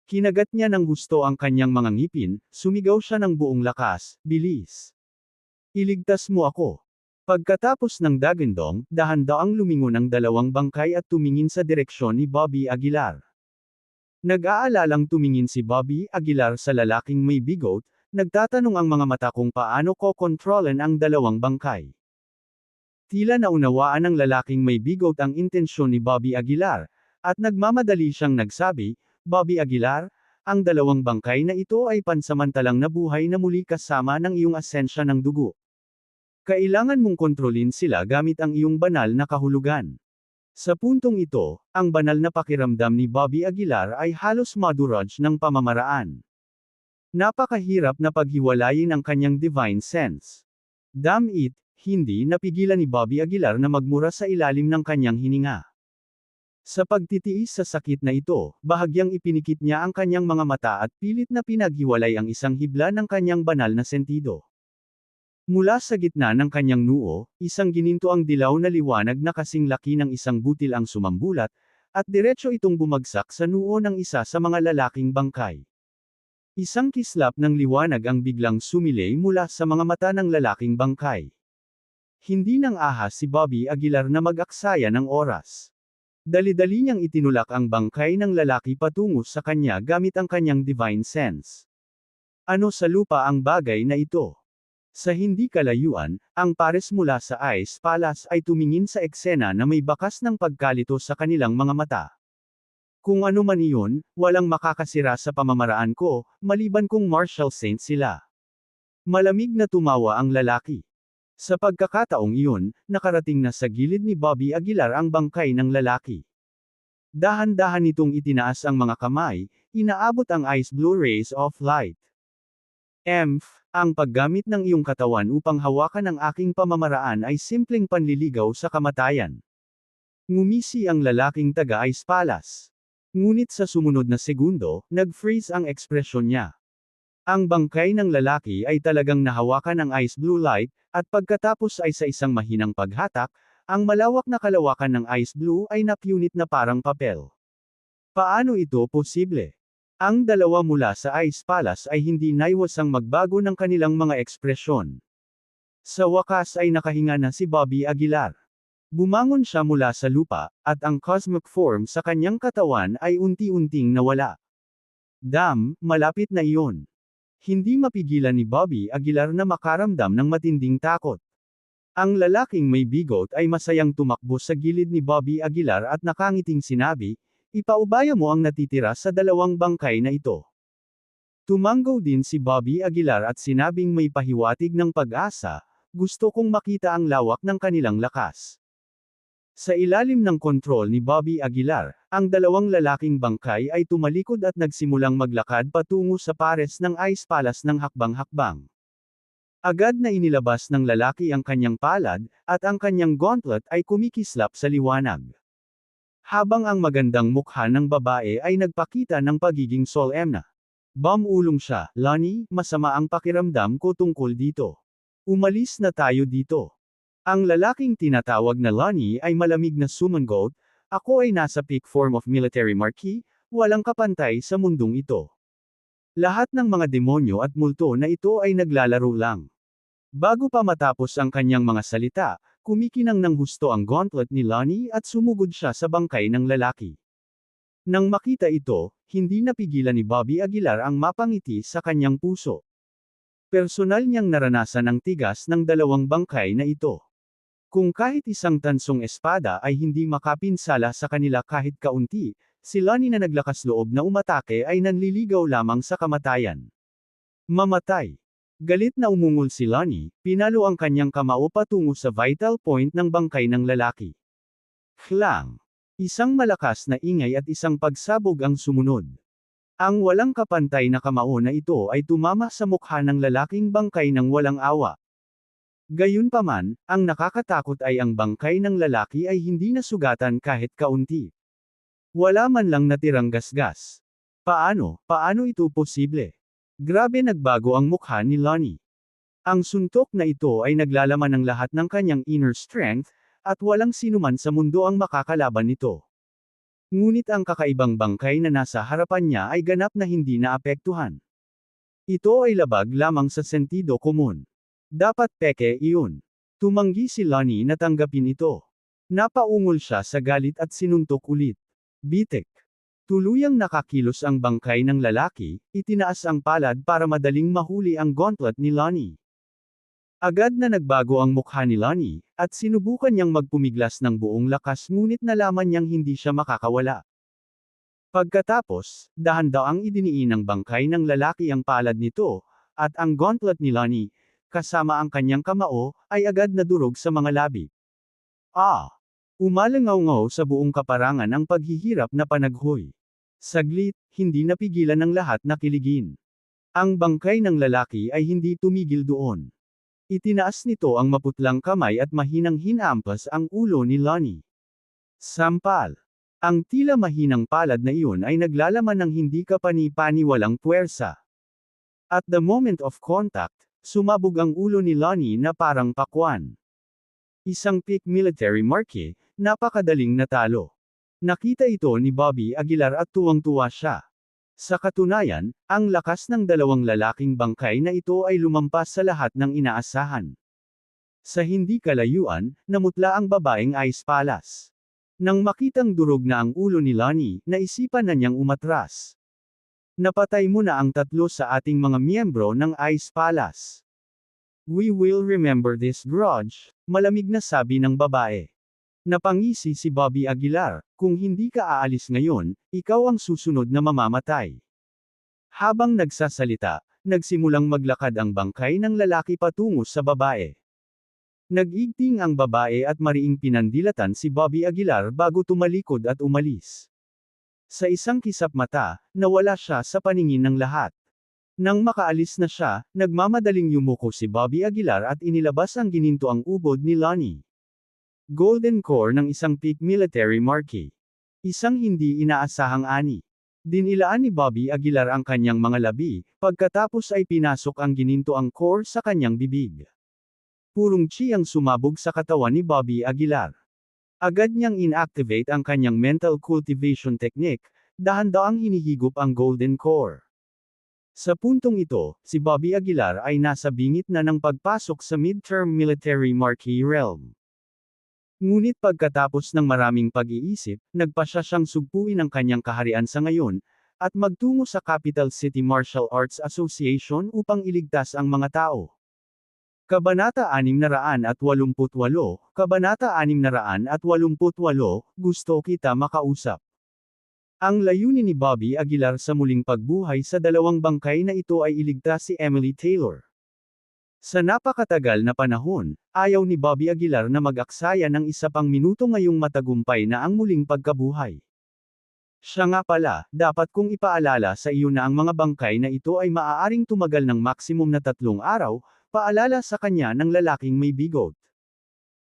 Kinagat niya ng gusto ang kanyang mga ngipin, sumigaw siya ng buong lakas, "Bilis! Iligtas mo ako!" Pagkatapos ng dagandong, dahan-daang lumingon ang dalawang bangkay at tumingin sa direksyon ni Bobby Aguilar. Nag-aalalang tumingin si Bobby Aguilar sa lalaking may bigot, nagtatanong ang mga mata kung paano ko kontrolin ang dalawang bangkay. Tila naunawaan ng lalaking may bigot ang intensyon ni Bobby Aguilar, at nagmamadali siyang nagsabi, "Bobby Aguilar, ang dalawang bangkay na ito ay pansamantalang nabuhay na muli kasama ng iyong asensya ng dugo. Kailangan mong kontrolin sila gamit ang iyong banal na kahulugan. Sa puntong ito, ang banal na pakiramdam ni Bobby Aguilar ay halos madurage ng pamamaraan. Napakahirap na paghiwalayin ang kanyang divine sense. Damn it, hindi napigilan ni Bobby Aguilar na magmura sa ilalim ng kanyang hininga. Sa pagtitiis sa sakit na ito, bahagyang ipinikit niya ang kanyang mga mata at pilit na pinaghiwalay ang isang hibla ng kanyang banal na sentido. Mula sa gitna ng kanyang noo, isang gininto ang dilaw na liwanag na kasing laki ng isang butil ang sumambulat, at diretso itong bumagsak sa noo ng isa sa mga lalaking bangkay. Isang kislap ng liwanag ang biglang sumilay mula sa mga mata ng lalaking bangkay. Hindi nang ahas si Bobby Aguilar na mag-aksaya ng oras. Dali-dali niyang itinulak ang bangkay ng lalaki patungo sa kanya gamit ang kanyang divine sense. Ano sa lupa ang bagay na ito? Sa hindi kalayuan, ang pares mula sa Ice Palace ay tumingin sa eksena na may bakas ng pagkalito sa kanilang mga mata. Kung ano man iyon, walang makakasira sa pamamaraan ko, maliban kung martial saint sila. Malamig na tumawa ang lalaki. Sa pagkakataong iyon, nakarating na sa gilid ni Bobby Aguilar ang bangkay ng lalaki. Dahan-dahan nitong itinaas ang mga kamay, inaabot ang ice blue rays of light. Ang paggamit ng iyong katawan upang hawakan ang aking pamamaraan ay simpleng panliligaw sa kamatayan. Ngumisi ang lalaking taga-Ice Palace. Ngunit sa sumunod na segundo, nag-freeze ang ekspresyon niya. Ang bangkay ng lalaki ay talagang nahawakan ng ice blue light, at pagkatapos ay sa isang mahinang paghatak, ang malawak na kalawakan ng ice blue ay napunit na parang papel. Paano ito posible? Ang dalawa mula sa Ice Palace ay hindi naiwasang magbago ng kanilang mga ekspresyon. Sa wakas ay nakahinga na si Bobby Aguilar. Bumangon siya mula sa lupa, at ang cosmic form sa kanyang katawan ay unti-unting nawala. Malapit na iyon. Hindi mapigilan ni Bobby Aguilar na makaramdam ng matinding takot. Ang lalaking may bigot ay masayang tumakbo sa gilid ni Bobby Aguilar at nakangiting sinabi, "Ipaubaya mo ang natitira sa dalawang bangkay na ito." Tumanggaw din si Bobby Aguilar at sinabing may pahiwatig ng pag-asa, "Gusto kong makita ang lawak ng kanilang lakas." Sa ilalim ng kontrol ni Bobby Aguilar, ang dalawang lalaking bangkay ay tumalikod at nagsimulang maglakad patungo sa pares ng Ice Palace ng hakbang-hakbang. Agad na inilabas ng lalaki ang kanyang palad, at ang kanyang gauntlet ay kumikislap sa liwanag. Habang ang magandang mukha ng babae ay nagpakita ng pagiging solemna. Bumulong siya, "Lonnie, masama ang pakiramdam ko tungkol dito. Umalis na tayo dito." Ang lalaking tinatawag na Lonnie ay malamig na sumangot, "Ako ay nasa peak form of military marquis, walang kapantay sa mundong ito. Lahat ng mga demonyo at multo na ito ay naglalaro lang." Bago pa matapos ang kanyang mga salita, kumikinang ng husto ang gauntlet ni Lonnie at sumugod siya sa bangkay ng lalaki. Nang makita ito, hindi napigilan ni Bobby Aguilar ang mapangiti sa kanyang puso. Personal niyang naranasan ang tigas ng dalawang bangkay na ito. Kung kahit isang tansong espada ay hindi makapinsala sa kanila kahit kaunti, si Lonnie na naglakas loob na umatake ay nanliligaw lamang sa kamatayan. Mamatay. Galit na umungol si Lonnie, pinalo ang kanyang kamao patungo sa vital point ng bangkay ng lalaki. Klang! Isang malakas na ingay at isang pagsabog ang sumunod. Ang walang kapantay na kamao na ito ay tumama sa mukha ng lalaking bangkay ng walang awa. Gayunpaman, ang nakakatakot ay ang bangkay ng lalaki ay hindi nasugatan kahit kaunti. Wala man lang natirang gasgas. Paano ito posible? Grabe, nagbago ang mukha ni Lonnie. Ang suntok na ito ay naglalaman ng lahat ng kanyang inner strength, at walang sinuman sa mundo ang makakalaban nito. Ngunit ang kakaibang bangkay na nasa harapan niya ay ganap na hindi naapektuhan. Ito ay labag lamang sa sentido komun. Dapat peke iyon. Tumanggi si Lonnie na tanggapin ito. Napaungol siya sa galit at sinuntok ulit. Bitek. Tuluyang nakakilos ang bangkay ng lalaki, itinaas ang palad para madaling mahuli ang gauntlet ni Lonnie. Agad na nagbago ang mukha ni Lonnie, at sinubukan niyang magpumiglas ng buong lakas ngunit nalaman niyang hindi siya makakawala. Pagkatapos, dahan-daang idiniin ng bangkay ng lalaki ang palad nito, at ang gauntlet ni Lonnie, kasama ang kanyang kamao, ay agad nadurog sa mga labi. Ah! Umalangaw-ngaw sa buong kaparangan ang paghihirap na panaghoy. Saglit, hindi napigilan ng lahat na kiligin. Ang bangkay ng lalaki ay hindi tumigil doon. Itinaas nito ang maputlang kamay at mahinang hinampas ang ulo ni Lonnie. Sampal. Ang tila mahinang palad na iyon ay naglalaman ng hindi kapani-paniwalang puwersa. At the moment of contact, sumabog ang ulo ni Lonnie na parang pakwan. Isang peak military marque, napakadaling natalo. Nakita ito ni Bobby Aguilar at tuwang-tuwa siya. Sa katunayan, ang lakas ng dalawang lalaking bangkay na ito ay lumampas sa lahat ng inaasahan. Sa hindi kalayuan, namutla ang babaeng Ice Palace. Nang makitang durog na ang ulo ni Lonnie, naisipan na niyang umatras. Napatay mo na ang tatlo sa ating mga miyembro ng Ice Palace. We will remember this grudge, malamig na sabi ng babae. Napangisi si Bobby Aguilar, kung hindi ka aalis ngayon, ikaw ang susunod na mamamatay. Habang nagsasalita, nagsimulang maglakad ang bangkay ng lalaki patungo sa babae. Nag-igting ang babae at mariing pinandilatan si Bobby Aguilar bago tumalikod at umalis. Sa isang kisap mata, nawala siya sa paningin ng lahat. Nang makaalis na siya, nagmamadaling yumuko si Bobby Aguilar at inilabas ang ginintoang ubod ni Lonnie. Golden core ng isang peak military marque. Isang hindi inaasahang ani. Dinilaan ni Bobby Aguilar ang kanyang mga labi, pagkatapos ay pinasok ang ginintoang core sa kanyang bibig. Purong chi ang sumabog sa katawan ni Bobby Aguilar. Agad niyang inactivate ang kanyang mental cultivation technique, dahan-daang hinihigop ang golden core. Sa puntong ito, si Bobby Aguilar ay nasa bingit na ng pagpasok sa mid-term military marque realm. Ngunit pagkatapos ng maraming pag-iisip, nagpasya siyang sugpuin ang kanyang kaharian sa ngayon, at magtungo sa Capital City Martial Arts Association upang iligtas ang mga tao. Kabanata 688, Kabanata 688, Gusto kita makausap. Ang layunin ni Bobby Aguilar sa muling pagbuhay sa dalawang bangkay na ito ay iligtas si Emily Taylor. Sa napakatagal na panahon, ayaw ni Bobby Aguilar na mag-aksaya ng isa pang minuto ngayong matagumpay na ang muling pagkabuhay. Siya nga pala, dapat kong ipaalala sa iyo na ang mga bangkay na ito ay maaaring tumagal ng maksimum na 3 araw, paalala sa kanya ng lalaking may bigot.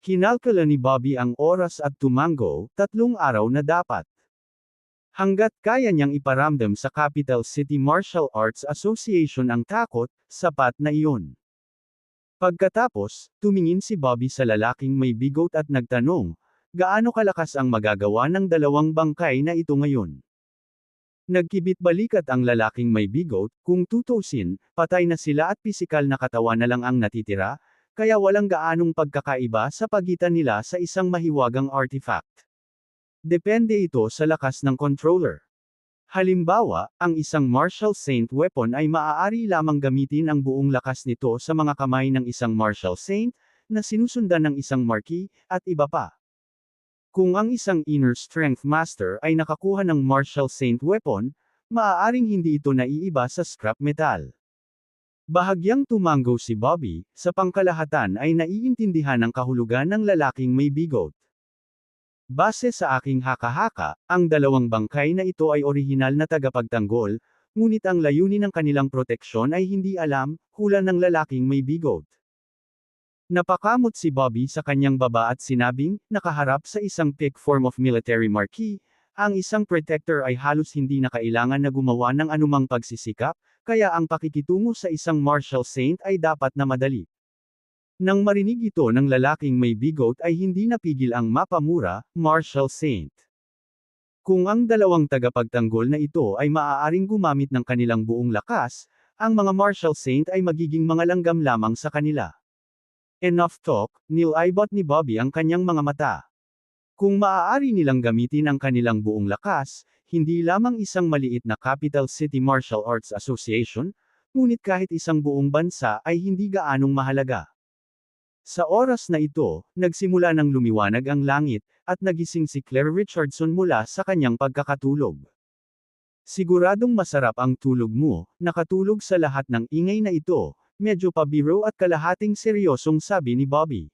Kinalkula ni Bobby ang oras at tumango, 3 araw na dapat. Hanggat kaya niyang iparamdam sa Capital City Martial Arts Association ang takot, sapat na iyon. Pagkatapos, tumingin si Bobby sa lalaking may bigot at nagtanong, gaano kalakas ang magagawa ng dalawang bangkay na ito ngayon? Nagkibit-balikat ang lalaking may bigot, kung tutusin, patay na sila at pisikal na katawan na lang ang natitira, kaya walang gaanong pagkakaiba sa pagitan nila sa isang mahiwagang artifact. Depende ito sa lakas ng controller. Halimbawa, ang isang Martial Saint weapon ay maaari lamang gamitin ang buong lakas nito sa mga kamay ng isang Martial Saint, na sinusundan ng isang Marquis, at iba pa. Kung ang isang Inner Strength Master ay nakakuha ng Martial Saint weapon, maaaring hindi ito naiiba sa scrap metal. Bahagyang tumango si Bobby, sa pangkalahatan ay naiintindihan ang kahulugan ng lalaking may bigot. Base sa aking haka-haka, ang dalawang bangkay na ito ay orihinal na tagapagtanggol, ngunit ang layunin ng kanilang proteksyon ay hindi alam, hula ng lalaking may bigot. Napakamot si Bobby sa kanyang baba at sinabing, nakaharap sa isang peak form of military marque, ang isang protector ay halos hindi na kailangan na gumawa ng anumang pagsisikap, kaya ang pakikitungo sa isang Martial Saint ay dapat na madali. Nang marinig ito ng lalaking may bigot ay hindi napigil ang mapamura, Martial Saint. Kung ang dalawang tagapagtanggol na ito ay maaaring gumamit ng kanilang buong lakas, ang mga Martial Saint ay magiging mga langgam lamang sa kanila. Enough talk, nilaybot ni Bobby ang kanyang mga mata. Kung maaari nilang gamitin ang kanilang buong lakas, hindi lamang isang maliit na Capital City Martial Arts Association, ngunit kahit isang buong bansa ay hindi gaanong mahalaga. Sa oras na ito, nagsimula ng lumiwanag ang langit, at nagising si Claire Richardson mula sa kanyang pagkakatulog. Siguradong masarap ang tulog mo, nakatulog sa lahat ng ingay na ito, medyo pabiro at kalahating seryosong sabi ni Bobby.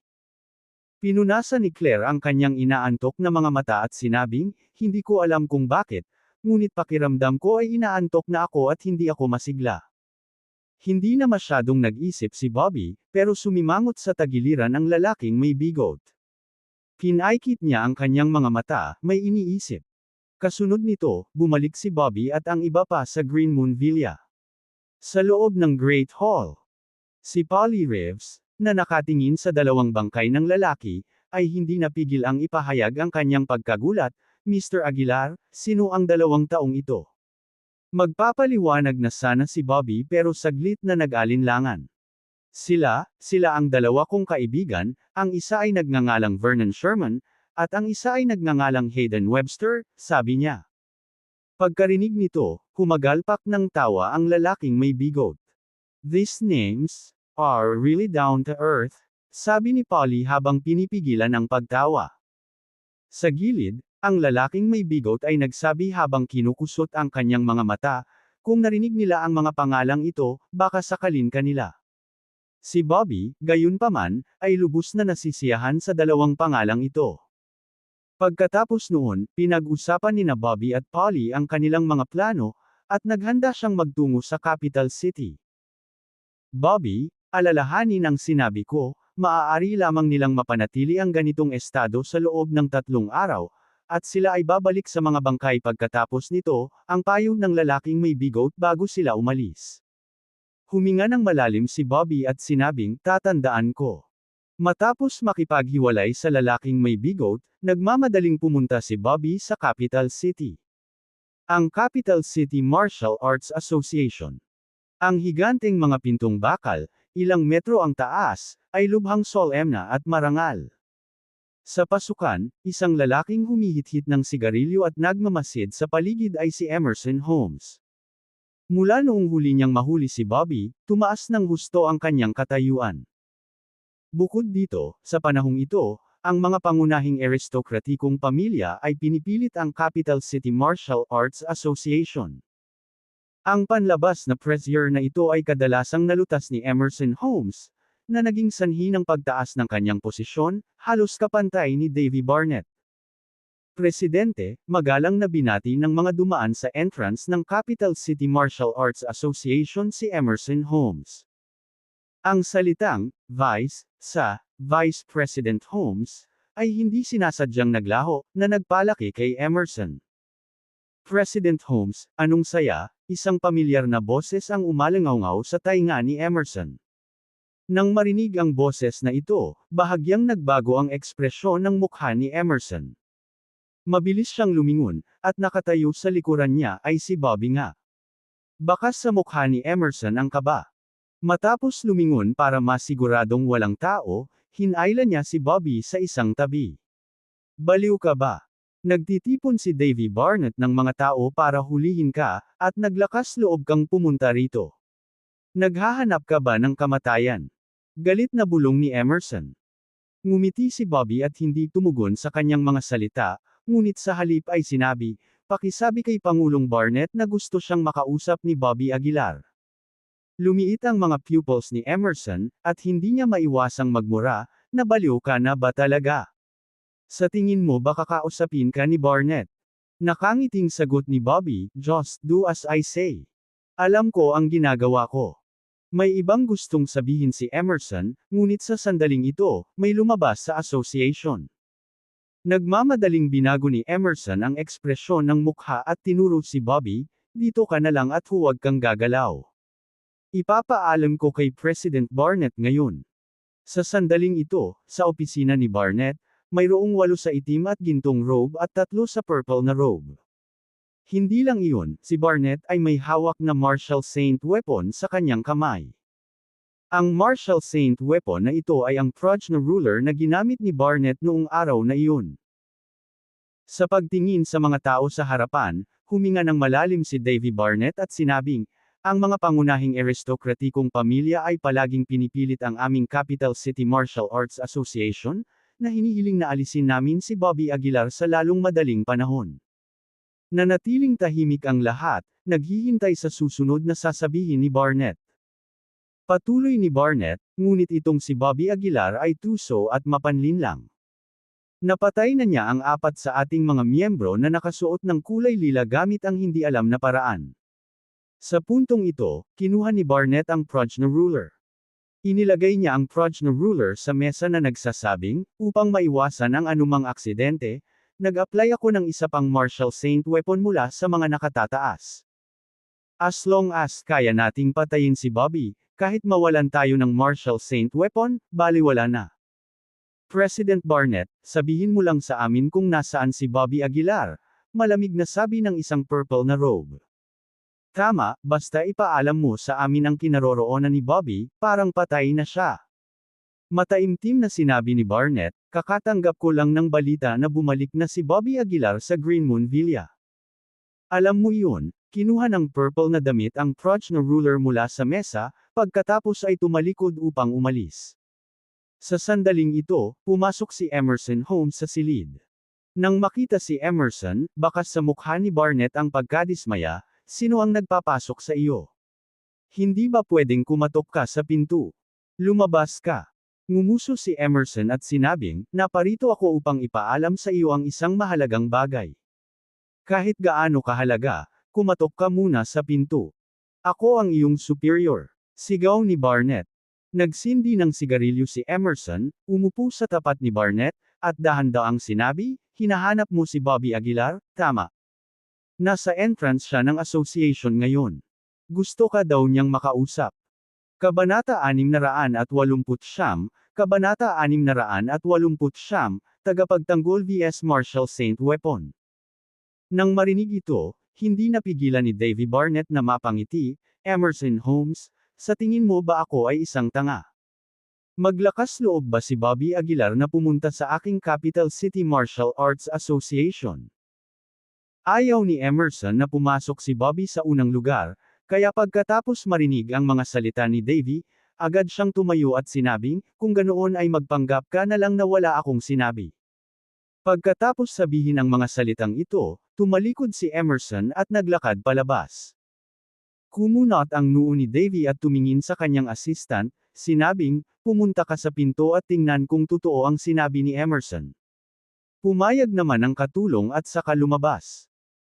Pinunasan ni Claire ang kanyang inaantok na mga mata at sinabing, hindi ko alam kung bakit, ngunit pakiramdam ko ay inaantok na ako at hindi ako masigla. Hindi na masyadong nag-isip si Bobby, pero sumimangot sa tagiliran ang lalaking may bigot. Kinaikit niya ang kanyang mga mata, may iniisip. Kasunod nito, bumalik si Bobby at ang iba pa sa Green Moon Villa. Sa loob ng Great Hall, si Polly Reeves, na nakatingin sa dalawang bangkay ng lalaki, ay hindi napigil ang ipahayag ang kanyang pagkagulat, Mr. Aguilar, sino ang 2 taong ito? Magpapaliwanag na sana si Bobby pero saglit na nag-alinlangan. Sila ang 2 kong kaibigan, ang isa ay nagngangalang Vernon Sherman, at ang isa ay nagngangalang Hayden Webster, sabi niya. Pagkarinig nito, humagalpak ng tawa ang lalaking may bigot. These names are really down to earth, sabi ni Polly habang pinipigilan ang pagtawa. Sa gilid, ang lalaking may bigot ay nagsabi habang kinukusot ang kanyang mga mata, kung narinig nila ang mga pangalang ito, baka sakalin kanila. Si Bobby, gayunpaman, ay lubos na nasisiyahan sa 2 pangalang ito. Pagkatapos noon, pinag-usapan nina Bobby at Polly ang kanilang mga plano, at naghanda siyang magtungo sa capital city. Bobby, alalahanin ang sinabi ko, maaari lamang nilang mapanatili ang ganitong estado sa loob ng 3 araw, at sila ay babalik sa mga bangkay pagkatapos nito, ang payo ng lalaking may bigot bago sila umalis. Huminga ng malalim si Bobby at sinabing, tatandaan ko. Matapos makipaghiwalay sa lalaking may bigot, nagmamadaling pumunta si Bobby sa capital city. Ang Capital City Martial Arts Association. Ang higanteng mga pintong bakal, ilang metro ang taas, ay lubhang solemna at marangal. Sa pasukan, isang lalaking humihit-hit ng sigarilyo at nagmamasid sa paligid ay si Emerson Holmes. Mula noong huli niyang mahuli si Bobby, tumaas ng husto ang kanyang katayuan. Bukod dito, sa panahong ito, ang mga pangunahing aristokratikong pamilya ay pinipilit ang Capital City Martial Arts Association. Ang panlabas na press year na ito ay kadalasang nalutas ni Emerson Holmes, na naging sanhi ng pagtaas ng kanyang posisyon, halos kapantay ni Davy Barnett. Presidente, magalang na binati ng mga dumaan sa entrance ng Capital City Martial Arts Association si Emerson Holmes. Ang salitang, Vice President Holmes, ay hindi sinasadyang naglaho, na nagpalaki kay Emerson. President Holmes, anong saya, isang pamilyar na boses ang umalangaw sa tainga ni Emerson. Nang marinig ang boses na ito, bahagyang nagbago ang ekspresyon ng mukha ni Emerson. Mabilis siyang lumingon, at nakatayo sa likuran niya ay si Bobby nga. Bakas sa mukha ni Emerson ang kaba. Matapos lumingon para masiguradong walang tao, hinailan niya si Bobby sa isang tabi. Baliw ka ba? Nagtitipon si Davy Barnett ng mga tao para hulihin ka, at naglakas loob kang pumunta rito. Naghahanap ka ba ng kamatayan? Galit na bulong ni Emerson. Ngumiti si Bobby at hindi tumugon sa kanyang mga salita, ngunit sa halip ay sinabi, pakisabi kay Pangulong Barnett na gusto siyang makausap ni Bobby Aguilar. Lumiit ang mga pupils ni Emerson, at hindi niya maiwasang magmura, na baliw ka na ba talaga? Sa tingin mo baka kausapin ka ni Barnett? Nakangiting sagot ni Bobby, just do as I say. Alam ko ang ginagawa ko. May ibang gustong sabihin si Emerson, ngunit sa sandaling ito, may lumabas sa association. Nagmamadaling binago ni Emerson ang ekspresyon ng mukha at tinuro si Bobby, dito ka na lang at huwag kang gagalaw. Ipapaalam ko kay President Barnett ngayon. Sa sandaling ito, sa opisina ni Barnett, mayroong 8 sa itim at gintong robe at 3 sa purple na robe. Hindi lang iyon, si Barnett ay may hawak na Marshall Saint weapon sa kanyang kamay. Ang Marshall Saint weapon na ito ay ang Prudge na ruler na ginamit ni Barnett noong araw na iyon. Sa pagtingin sa mga tao sa harapan, huminga ng malalim si Davy Barnett at sinabing, ang mga pangunahing aristokratikong pamilya ay palaging pinipilit ang aming Capital City Martial Arts Association, na hinihiling na alisin namin si Bobby Aguilar sa lalong madaling panahon. Nanatiling tahimik ang lahat, naghihintay sa susunod na sasabihin ni Barnett. Patuloy ni Barnett, ngunit itong si Bobby Aguilar ay tuso at mapanlinlang. Napatay na niya ang 4 sa ating mga miyembro na nakasuot ng kulay lila gamit ang hindi alam na paraan. Sa puntong ito, kinuha ni Barnett ang Prajna ruler. Inilagay niya ang Prajna ruler sa mesa na nagsasabing, upang maiwasan ang anumang aksidente, nag-apply ako ng isa pang Marshall Saint weapon mula sa mga nakatataas. As long as kaya nating patayin si Bobby, kahit mawalan tayo ng Marshall Saint weapon, baliwala na. President Barnett, sabihin mo lang sa amin kung nasaan si Bobby Aguilar, malamig na sabi ng isang purple na robe. Tama, basta ipaalam mo sa amin ang kinaroroonan ni Bobby, parang patay na siya. Mataimtim na sinabi ni Barnett, kakatanggap ko lang ng balita na bumalik na si Bobby Aguilar sa Green Moon Villa. Alam mo yun, kinuha ng purple na damit ang Prajna ruler mula sa mesa, pagkatapos ay tumalikod upang umalis. Sa sandaling ito, pumasok si Emerson Holmes sa silid. Nang makita si Emerson, bakas sa mukha ni Barnett ang pagkadismaya, sino ang nagpapasok sa iyo? Hindi ba pwedeng kumatok ka sa pinto? Lumabas ka. Ngumuso si Emerson at sinabing, naparito ako upang ipaalam sa iyo ang isang mahalagang bagay. Kahit gaano kahalaga, kumatok ka muna sa pinto. Ako ang iyong superior. Sigaw ni Barnett. Nagsindi ng sigarilyo si Emerson, umupo sa tapat ni Barnett, at dahan-daang sinabi, hinahanap mo si Bobby Aguilar, tama. Nasa entrance siya ng association ngayon. Gusto ka daw niyang makausap. Kabanata 689, Kabanata 689, Tagapagtanggol vs Marshall Saint Weapon. Nang marinig ito, hindi napigilan ni Davy Barnett na mapangiti, Emerson Holmes, sa tingin mo ba ako ay isang tanga? Maglakas loob ba si Bobby Aguilar na pumunta sa aking capital city martial arts association? Ayaw ni Emerson na pumasok si Bobby sa unang lugar, kaya pagkatapos marinig ang mga salita ni Davy, agad siyang tumayo at sinabing, kung ganoon ay magpanggap ka na lang na wala akong sinabi. Pagkatapos sabihin ang mga salitang ito, tumalikod si Emerson at naglakad palabas. Kumunot ang noo ni Davy at tumingin sa kanyang assistant, sinabing, pumunta ka sa pinto at tingnan kung totoo ang sinabi ni Emerson. Pumayag naman ang katulong at saka lumabas.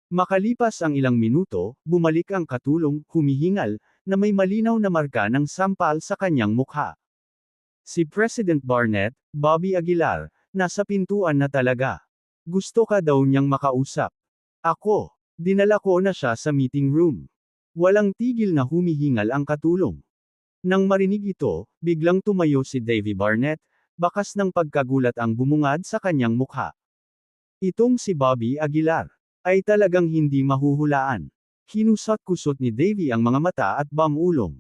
Makalipas ang ilang minuto, bumalik ang katulong, humihingal, na may malinaw na marka ng sampal sa kanyang mukha. Si President Barnett, Bobby Aguilar, nasa pintuan na talaga. Gusto ka daw niyang makausap. Ako, dinala ko na siya sa meeting room. Walang tigil na humihingal ang katulong. Nang marinig ito, biglang tumayo si Davy Barnett, bakas ng pagkagulat ang bumungad sa kanyang mukha. Itong si Bobby Aguilar ay talagang hindi mahuhulaan. Kinusot-kusot ni Davy ang mga mata at bamulong.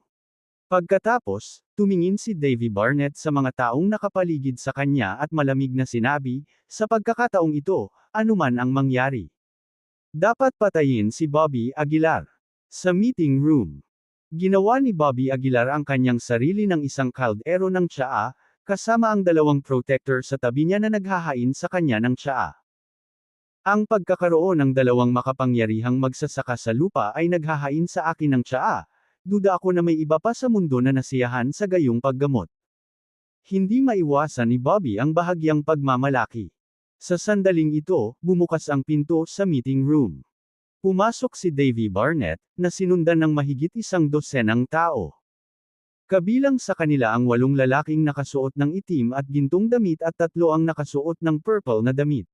Pagkatapos, tumingin si Davy Barnett sa mga taong nakapaligid sa kanya at malamig na sinabi, sa pagkakataong ito, anuman ang mangyari. Dapat patayin si Bobby Aguilar. Sa meeting room, ginawa ni Bobby Aguilar ang kanyang sarili ng isang kaldero ng tsaa, kasama ang 2 protector sa tabi niya na naghahain sa kanya ng tsaa. Ang pagkakaroon ng 2 makapangyarihang magsasaka sa lupa ay naghahain sa akin ng tsaa, duda ako na may iba pa sa mundo na nasiyahan sa gayong paggamot. Hindi maiwasan ni Bobby ang bahagyang pagmamalaki. Sa sandaling ito, bumukas ang pinto sa meeting room. Pumasok si Davy Barnett, na sinundan ng mahigit 100 tao. Kabilang sa kanila ang 8 lalaking nakasuot ng itim at gintong damit at 3 ang nakasuot ng purple na damit.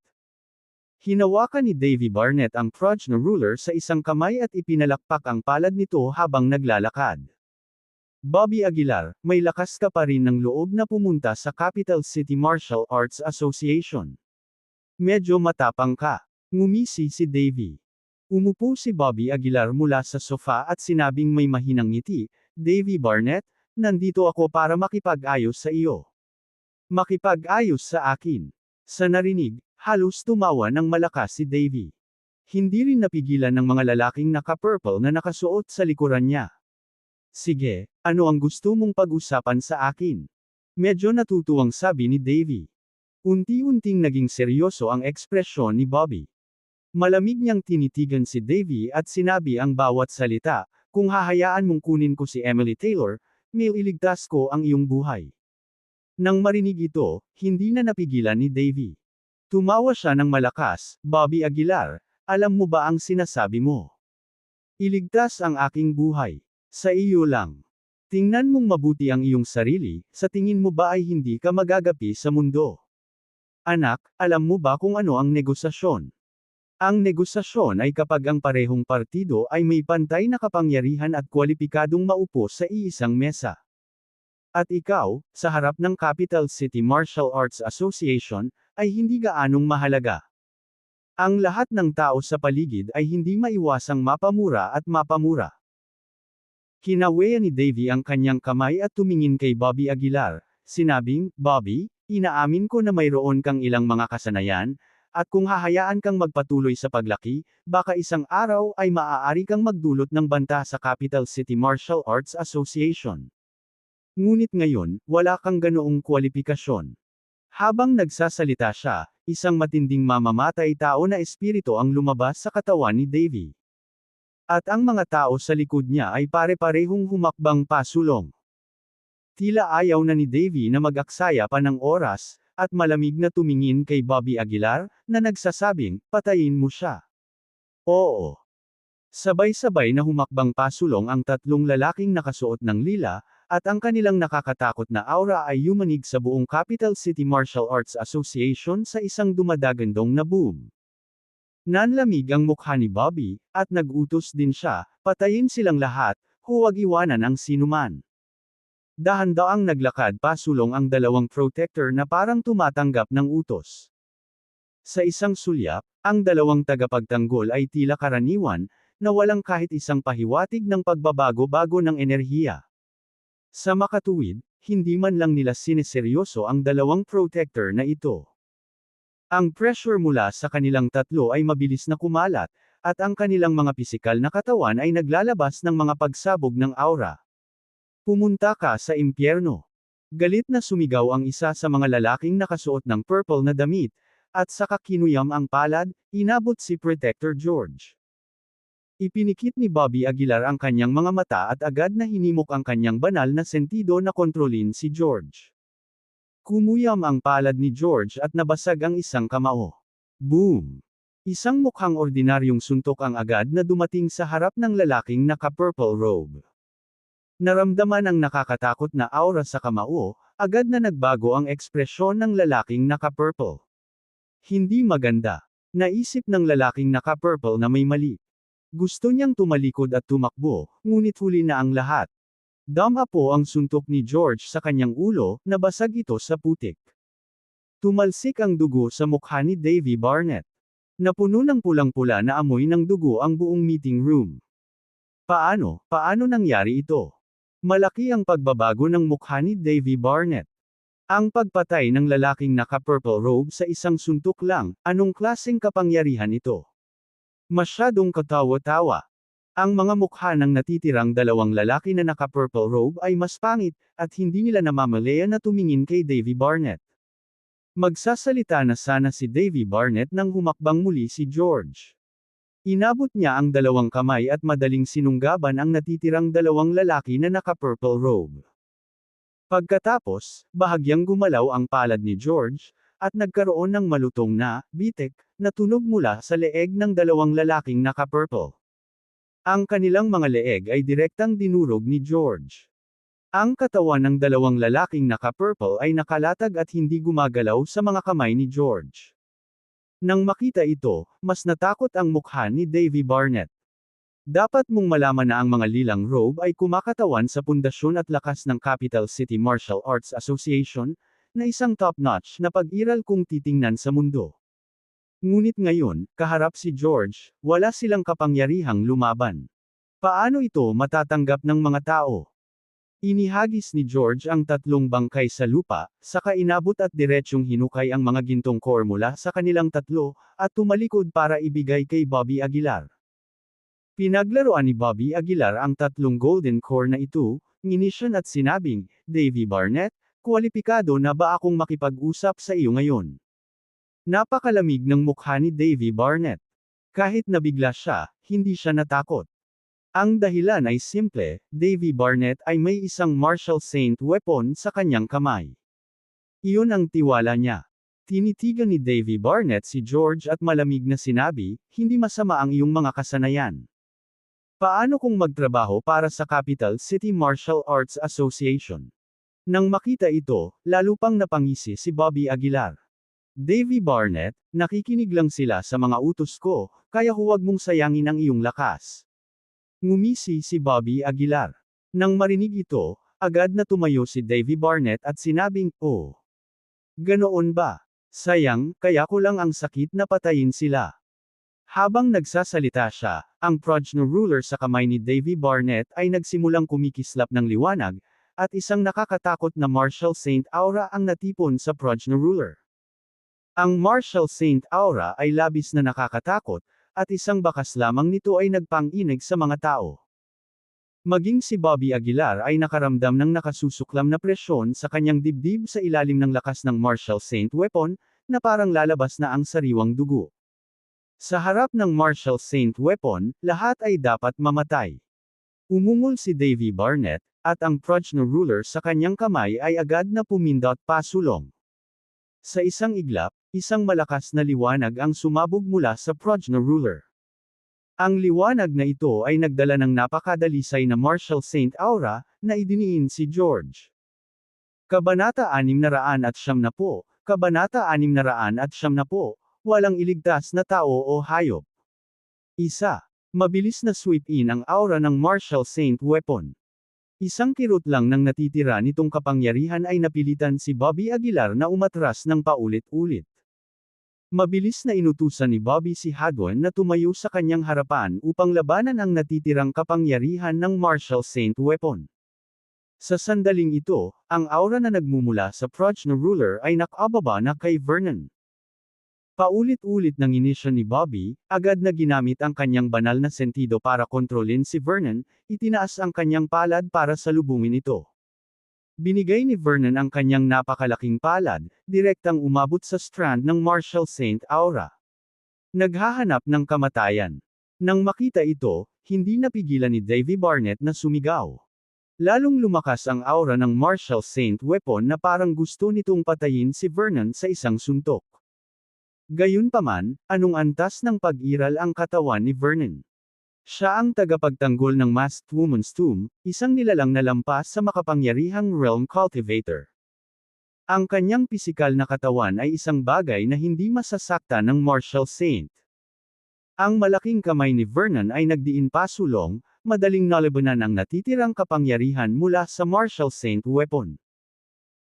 Hinawakan ni Davy Barnett ang Prajna ruler sa isang kamay at ipinalakpak ang palad nito habang naglalakad. Bobby Aguilar, may lakas ka pa rin ng loob na pumunta sa Capital City Martial Arts Association. Medyo matapang ka. Ngumisi si Davy. Umupo si Bobby Aguilar mula sa sofa at sinabing may mahinang ngiti, Davy Barnett, nandito ako para makipag-ayos sa iyo. Makipag-ayos sa akin. Sa narinig, halos tumawa ng malakas si Davy. Hindi rin napigilan ng mga lalaking naka-purple na nakasuot sa likuran niya. Sige, ano ang gusto mong pag-usapan sa akin? Medyo natutuwang sabi ni Davy. Unti-unting naging seryoso ang ekspresyon ni Bobby. Malamig niyang tinitigan si Davy at sinabi ang bawat salita, kung hahayaan mong kunin ko si Emily Taylor, may iligtas ko ang iyong buhay. Nang marinig ito, hindi na napigilan ni Davy. Tumawa siya ng malakas, Bobby Aguilar, alam mo ba ang sinasabi mo? Iligtas ang aking buhay. Sa iyo lang. Tingnan mong mabuti ang iyong sarili, sa tingin mo ba ay hindi ka magagapi sa mundo? Anak, alam mo ba kung ano ang negosasyon? Ang negosasyon ay kapag ang parehong partido ay may pantay na kapangyarihan at kwalipikadong maupo sa iisang mesa. At ikaw, sa harap ng Capital City Martial Arts Association, ay hindi gaanong mahalaga. Ang lahat ng tao sa paligid ay hindi maiwasang mapamura at mapamura. Kinawean ni Davy ang kanyang kamay at tumingin kay Bobby Aguilar, sinabing, Bobby, inaamin ko na mayroon kang ilang mga kasanayan, at kung hahayaan kang magpatuloy sa paglaki, baka isang araw ay maaari kang magdulot ng banta sa Capital City Martial Arts Association. Ngunit ngayon, wala kang ganoong kwalipikasyon. Habang nagsasalita siya, isang matinding mamamatay tao na espiritu ang lumabas sa katawan ni Davy. At ang mga tao sa likod niya ay pare-parehong humakbang pasulong. Tila ayaw na ni Davy na mag-aksaya pa ng oras, at malamig na tumingin kay Bobby Aguilar, na nagsasabing, patayin mo siya. Oo. Sabay-sabay na humakbang pasulong ang tatlong lalaking nakasuot ng lila, at ang kanilang nakakatakot na aura ay yumanig sa buong Capital City Martial Arts Association sa isang dumadagandong na boom. Nanlamig ang mukha ni Bobby, at nag-utos din siya, patayin silang lahat, huwag iwanan ang sinuman. Dahan-daang naglakad pasulong ang dalawang protector na parang tumatanggap ng utos. Sa isang sulyap, ang dalawang tagapagtanggol ay tila karaniwan, na walang kahit isang pahiwatig ng pagbabago-bago ng enerhiya. Sa makatuwid, hindi man lang nila sineseryoso ang dalawang protector na ito. Ang pressure mula sa kanilang tatlo ay mabilis na kumalat, at ang kanilang mga pisikal na katawan ay naglalabas ng mga pagsabog ng aura. Pumunta ka sa impyerno. Galit na sumigaw ang isa sa mga lalaking nakasuot ng purple na damit, at saka kinuyam ang palad, inabot si Protector George. Ipinikit ni Bobby Aguilar ang kanyang mga mata at agad na hinimok ang kanyang banal na sentido na kontrolin si George. Kumuyam ang palad ni George at nabasag ang isang kamao. Boom! Isang mukhang ordinaryong suntok ang agad na dumating sa harap ng lalaking naka-purple robe. Naramdaman ang nakakatakot na aura sa kamao, agad na nagbago ang ekspresyon ng lalaking naka-purple. Hindi maganda. Naisip ng lalaking naka-purple na may mali. Gusto niyang tumalikod at tumakbo, ngunit huli na ang lahat. Dama po ang suntok ni George sa kanyang ulo, nabasag ito sa putik. Tumalsik ang dugo sa mukha ni Davy Barnett. Napuno ng pulang-pula na amoy ng dugo ang buong meeting room. Paano nangyari ito? Malaki ang pagbabago ng mukha ni Davy Barnett. Ang pagpatay ng lalaking naka-purple robe sa isang suntok lang, anong klaseng kapangyarihan ito? Masyadong katawa-tawa. Ang mga mukha ng natitirang dalawang lalaki na naka-purple robe ay mas pangit, at hindi nila namamalaya na tumingin kay Davy Barnett. Magsasalita na sana si Davy Barnett nang humakbang muli si George. Inabot niya ang dalawang kamay at madaling sinunggaban ang natitirang dalawang lalaki na naka-purple robe. Pagkatapos, bahagyang gumalaw ang palad ni George, at nagkaroon ng malutong na bitek na tunog mula sa leeg ng dalawang lalaking naka-purple. Ang kanilang mga leeg ay direktang dinurog ni George. Ang katawan ng dalawang lalaking naka-purple ay nakalatag at hindi gumagalaw sa mga kamay ni George. Nang makita ito, mas natakot ang mukha ni Davy Barnett. Dapat mong malaman na ang mga lilang robe ay kumakatawan sa pundasyon at lakas ng Capital City Martial Arts Association, na isang top-notch na pag-iral kung titingnan sa mundo. Ngunit ngayon, kaharap si George, wala silang kapangyarihang lumaban. Paano ito matatanggap ng mga tao? Inihagis ni George ang tatlong bangkay sa lupa, saka inabot at diretsyong hinukay ang mga gintong core mula sa kanilang tatlo, at tumalikod para ibigay kay Bobby Aguilar. Pinaglaruan ni Bobby Aguilar ang tatlong golden core na ito, nginisyon at sinabing, Davy Barnett, kwalipikado na ba akong makipag-usap sa iyo ngayon? Napakalamig ng mukha ni Davy Barnett. Kahit nabigla siya, hindi siya natakot. Ang dahilan ay simple, Davy Barnett ay may isang Marshall Saint weapon sa kanyang kamay. Iyon ang tiwala niya. Tinitigan ni Davy Barnett si George at malamig na sinabi, hindi masama ang iyong mga kasanayan. Paano kung magtrabaho para sa Capital City Martial Arts Association? Nang makita ito, lalo pang napangisi si Bobby Aguilar. Davy Barnett, nakikinig lang sila sa mga utos ko, kaya huwag mong sayangin ang iyong lakas. Ngumisi si Bobby Aguilar. Nang marinig ito, agad na tumayo si Davy Barnett at sinabing, "Oh. Ganoon ba? Sayang, kaya ko lang ang sakit na patayin sila." Habang nagsasalita siya, ang Prajna ruler sa kamay ni Davy Barnett ay nagsimulang kumikislap ng liwanag, at isang nakakatakot na Martial Saint Aura ang natipon sa Prajna ruler. Ang Martial Saint Aura ay labis na nakakatakot, at isang bakas lamang nito ay nagpang-inig sa mga tao. Maging si Bobby Aguilar ay nakaramdam ng nakasusuklam na presyon sa kanyang dibdib sa ilalim ng lakas ng Martial Saint weapon, na parang lalabas na ang sariwang dugo. Sa harap ng Martial Saint weapon, lahat ay dapat mamatay. Umungol si Davy Barnett, at ang Prajna ruler sa kanyang kamay ay agad na pumindot pasulong. Sa isang iglap, isang malakas na liwanag ang sumabog mula sa Prajna ruler. Ang liwanag na ito ay nagdala ng napakadalisay na Martial Saint Aura, na idiniin si George. Kabanata 670, Kabanata 670, Walang iligtas na tao o hayop. Isa. Mabilis na sweep-in ang aura ng Martial Saint weapon. Isang kirot lang ng natitira nitong kapangyarihan ay napilitan si Bobby Aguilar na umatras ng paulit-ulit. Mabilis na inutusan ni Bobby si Hadwin na tumayo sa kanyang harapan upang labanan ang natitirang kapangyarihan ng Martial Saint weapon. Sa sandaling ito, ang aura na nagmumula sa Prajna ruler ay nakababa na kay Vernon. Paulit-ulit ng inisyon ni Bobby, agad na ginamit ang kanyang banal na sentido para kontrolin si Vernon, itinaas ang kanyang palad para salubungin ito. Binigay ni Vernon ang kanyang napakalaking palad, direktang umabot sa strand ng Martial Saint Aura. Naghahanap ng kamatayan. Nang makita ito, hindi napigilan ni Davy Barnett na sumigaw. Lalong lumakas ang aura ng Martial Saint weapon na parang gusto nitong patayin si Vernon sa isang suntok. Gayunpaman, anong antas ng pag-iral ang katawan ni Vernon? Siya ang tagapagtanggol ng Masked Woman's Tomb, isang nilalang na lampas sa makapangyarihang Realm Cultivator. Ang kanyang pisikal na katawan ay isang bagay na hindi masasakta ng Martial Saint. Ang malaking kamay ni Vernon ay nagdiin pasulong, madaling nalabanan ang natitirang kapangyarihan mula sa Martial Saint weapon.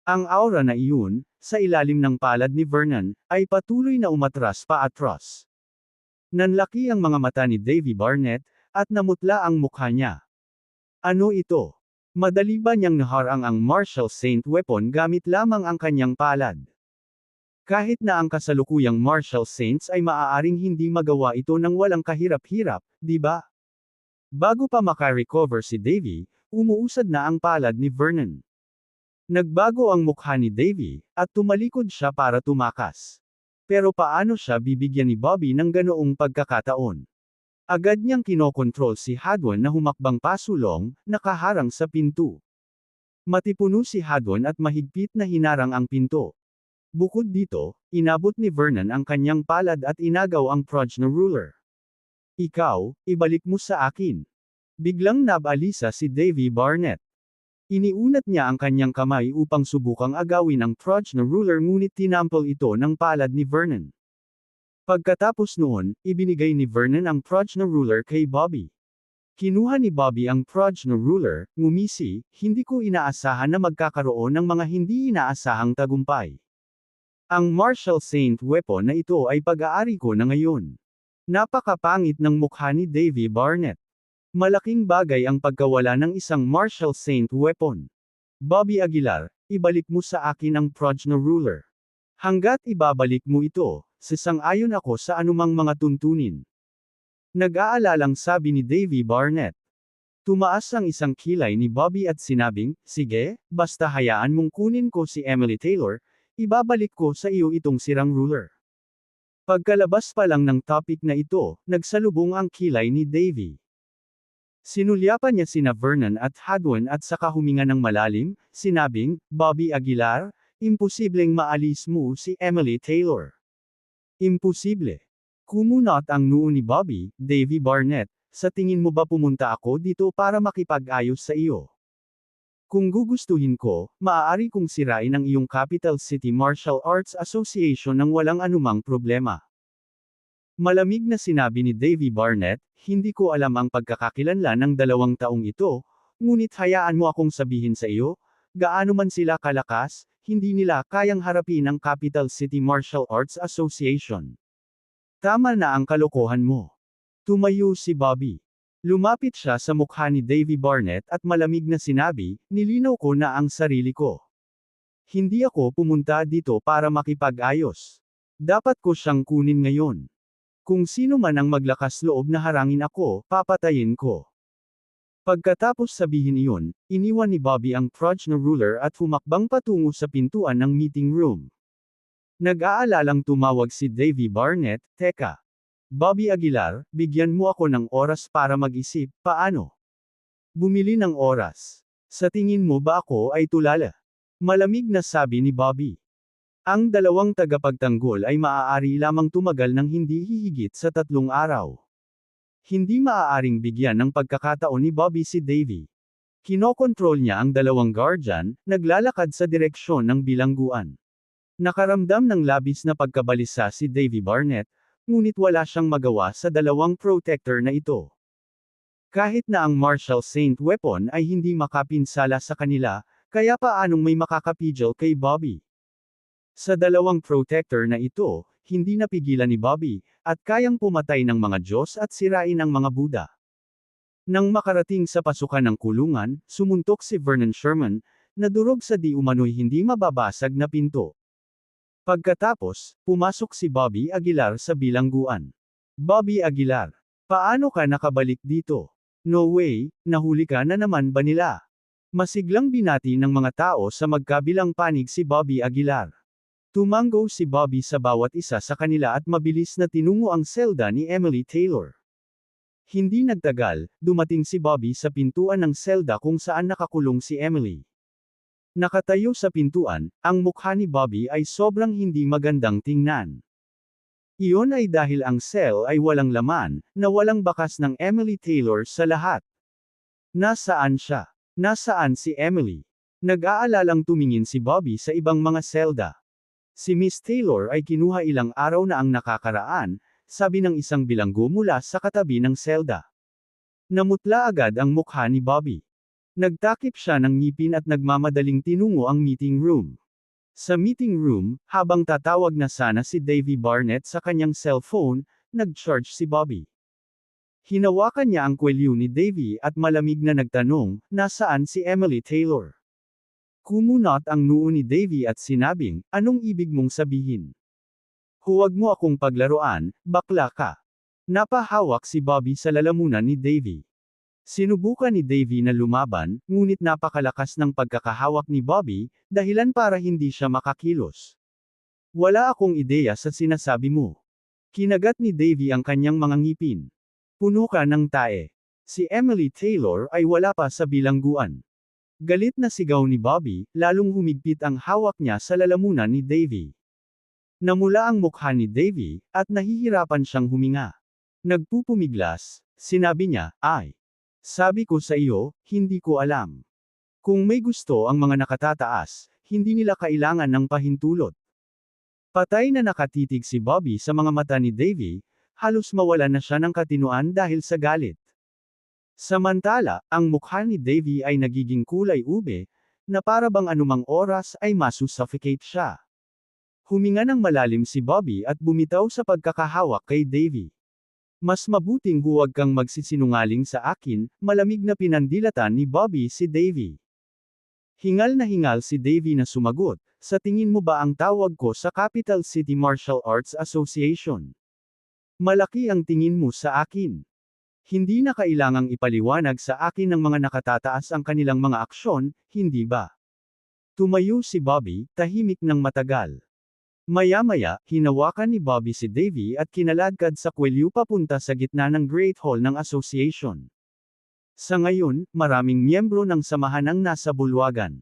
Ang aura na iyon, sa ilalim ng palad ni Vernon, ay patuloy na umatras paatras. Nanlaki ang mga mata ni Davy Barnett, at namutla ang mukha niya. Ano ito? Madali ba niyang naharang ang Martial Saint weapon gamit lamang ang kanyang palad? Kahit na ang kasalukuyang Martial Saints ay maaaring hindi magawa ito ng walang kahirap-hirap, di ba? Bago pa makarecover si Davy, umuusad na ang palad ni Vernon. Nagbago ang mukha ni Davy, at tumalikod siya para tumakas. Pero paano siya bibigyan ni Bobby ng ganoong pagkakataon? Agad niyang kinokontrol si Hadwin na humakbang pasulong, nakaharang sa pinto. Matipuno si Hadwin at mahigpit na hinarang ang pinto. Bukod dito, inabot ni Vernon ang kanyang palad at inagaw ang Prajna ruler. Ikaw, ibalik mo sa akin. Biglang nabalisa si Davy Barnett. Iniunat niya ang kanyang kamay upang subukang agawin ang Prajna ruler ngunit tinampol ito ng palad ni Vernon. Pagkatapos noon, ibinigay ni Vernon ang Prajna ruler kay Bobby. Kinuha ni Bobby ang Prajna ruler, ngumisi, hindi ko inaasahan na magkakaroon ng mga hindi inaasahang tagumpay. Ang Martial Saint weapon na ito ay pag-aari ko na ngayon. Napakapangit ng mukha ni Davy Barnett. Malaking bagay ang pagkawala ng isang Martial Saint weapon. Bobby Aguilar, ibalik mo sa akin ang Prajna ruler. Hanggat ibabalik mo ito, sasang-ayon ako sa anumang mga tuntunin. Nag-aalalang sabi ni Davy Barnett. Tumaas ang isang kilay ni Bobby at sinabing, sige, basta hayaan mong kunin ko si Emily Taylor, ibabalik ko sa iyo itong sirang ruler. Pagkalabas pa lang ng topic na ito, nagsalubong ang kilay ni Davy. Sinulyapan niya sina Vernon at Hadwin at saka huminga ng malalim, sinabing, "Bobby Aguilar, imposibleng maalis mo si Emily Taylor." Imposible. Kumunot ang noo ni Bobby, "Davy Barnett, sa tingin mo ba pumunta ako dito para makipag-ayos sa iyo? Kung gugustuhin ko, maaari kong sirain ang iyong Capital City Martial Arts Association nang walang anumang problema." Malamig na sinabi ni Davy Barnett, "Hindi ko alam ang pagkakakilanlan ng 2 taong ito, ngunit hayaan mo akong sabihin sa iyo, gaano man sila kalakas, hindi nila kayang harapin ang Capital City Martial Arts Association. Tama na ang kalokohan mo." Tumayo si Bobby. Lumapit siya sa mukha ni Davy Barnett at malamig na sinabi, "Nilinaw ko na ang sarili ko. Hindi ako pumunta dito para makipag-ayos. Dapat ko siyang kunin ngayon. Kung sino man ang maglakas loob na harangin ako, papatayin ko." Pagkatapos sabihin iyon, iniwan ni Bobby ang Proj na ruler at humakbang patungo sa pintuan ng meeting room. Nag-aalalang tumawag si Davy Barnett, "Teka. Bobby Aguilar, bigyan mo ako ng oras para mag-isip, paano? Bumili ng oras. Sa tingin mo ba ako ay tulala?" Malamig na sabi ni Bobby. Ang 2 tagapagtanggol ay maaari lamang tumagal ng hindi hihigit sa 3 araw. Hindi maaaring bigyan ng pagkakataon ni Bobby si Davy. Kinokontrol niya ang 2 guardian, naglalakad sa direksyon ng bilangguan. Nakaramdam ng labis na pagkabalisa si Davy Barnett, ngunit wala siyang magawa sa 2 protector na ito. Kahit na ang Marshall Saint weapon ay hindi makapinsala sa kanila, kaya paanong may makakapigil kay Bobby? Sa 2 protector na ito, hindi napigilan ni Bobby, at kayang pumatay ng mga Diyos at sirain ang mga Buddha. Nang makarating sa pasukan ng kulungan, sumuntok si Vernon Sherman, nadurog sa di umano'y hindi mababasag na pinto. Pagkatapos, pumasok si Bobby Aguilar sa bilangguan. "Bobby Aguilar, paano ka nakabalik dito? No way, nahuli ka na naman ba nila?" Masiglang binati ng mga tao sa magkabilang panig si Bobby Aguilar. Tumango si Bobby sa bawat isa sa kanila at mabilis na tinungo ang selda ni Emily Taylor. Hindi nagtagal, dumating si Bobby sa pintuan ng selda kung saan nakakulong si Emily. Nakatayo sa pintuan, ang mukha ni Bobby ay sobrang hindi magandang tingnan. Iyon ay dahil ang cell ay walang laman, na walang bakas ng Emily Taylor sa lahat. Nasaan siya? Nasaan si Emily? Nag-aalalang tumingin si Bobby sa ibang mga selda. Si Miss Taylor ay kinuha ilang araw na ang nakakaraan, sabi ng isang bilanggo mula sa katabi ng selda. Namutla agad ang mukha ni Bobby. Nagtakip siya ng ngipin at nagmamadaling tinungo ang meeting room. Sa meeting room, habang tatawag na sana si Davy Barnett sa kanyang cellphone, nag-charge si Bobby. Hinawakan niya ang kwelyo ni Davy at malamig na nagtanong, "Nasaan si Emily Taylor?" Kumunot ang noo ni Davy at sinabing, "Anong ibig mong sabihin? Huwag mo akong paglaruan, bakla ka." Napahawak si Bobby sa lalamunan ni Davy. Sinubukan ni Davy na lumaban, ngunit napakalakas ng pagkakahawak ni Bobby, dahilan para hindi siya makakilos. "Wala akong ideya sa sinasabi mo." Kinagat ni Davy ang kanyang mga ngipin. "Puno ka ng tae. Si Emily Taylor ay wala pa sa bilangguan." Galit na sigaw ni Bobby, lalong humigpit ang hawak niya sa lalamunan ni Davy. Namula ang mukha ni Davy, at nahihirapan siyang huminga. Nagpupumiglas, sinabi niya, "Ay. Sabi ko sa iyo, hindi ko alam. Kung may gusto ang mga nakatataas, hindi nila kailangan ng pahintulot." Patay na nakatitig si Bobby sa mga mata ni Davy, halos mawalan na siya ng katinoan dahil sa galit. Samantala, ang mukha ni Davy ay nagiging kulay ube, na para bang anumang oras ay masusuffocate siya. Huminga ng malalim si Bobby at bumitaw sa pagkakahawak kay Davy. "Mas mabuting huwag kang magsisinungaling sa akin," malamig na pinandilatan ni Bobby si Davy. Hingal na hingal si Davy na sumagot, "Sa tingin mo ba ang tawag ko sa Capital City Martial Arts Association? Malaki ang tingin mo sa akin. Hindi na kailangang ipaliwanag sa akin ng mga nakatataas ang kanilang mga aksyon, hindi ba?" Tumayo si Bobby, tahimik ng matagal. Maya-maya, hinawakan ni Bobby si Davy at kinaladkad sa kwelyo papunta sa gitna ng Great Hall ng Association. Sa ngayon, maraming miyembro ng samahan ang nasa bulwagan.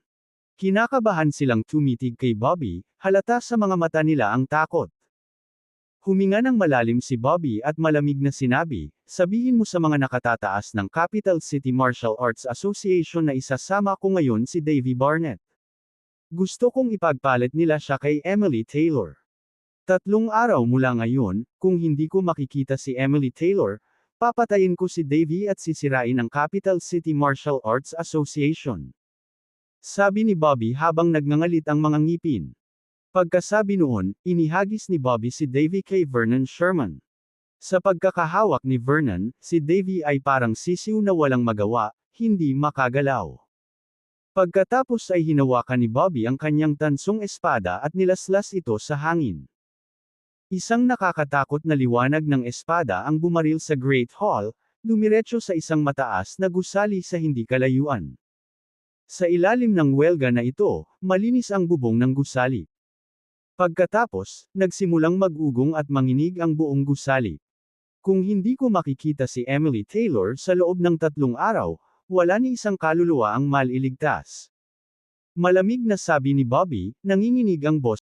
Kinakabahan silang tumitig kay Bobby, halata sa mga mata nila ang takot. Huminga ng malalim si Bobby at malamig na sinabi, sabihin mo sa mga nakatataas ng Capital City Martial Arts Association na isasama ko ngayon si Davy Barnett. Gusto kong ipagpalit nila siya kay Emily Taylor. 3 araw mula ngayon, kung hindi ko makikita si Emily Taylor, papatayin ko si Davy at sisirain ang Capital City Martial Arts Association. Sabi ni Bobby habang nagngangalit ang mga ngipin. Pagkasabi noon, inihagis ni Bobby si Davy kay Vernon Sherman. Sa pagkakahawak ni Vernon, si Davy ay parang sisiw na walang magawa, hindi makagalaw. Pagkatapos ay hinawakan ni Bobby ang kanyang tansong espada at nilaslas ito sa hangin. Isang nakakatakot na liwanag ng espada ang bumaril sa Great Hall, dumiretso sa isang mataas na gusali sa hindi kalayuan. Sa ilalim ng welga na ito, malinis ang bubong ng gusali. Pagkatapos, nagsimulang mag-ugong at manginig ang buong gusali. Kung hindi ko makikita si Emily Taylor sa loob ng 3 araw, wala ni isang kaluluwa ang maliligtas. Malamig na sabi ni Bobby, nanginginig ang boss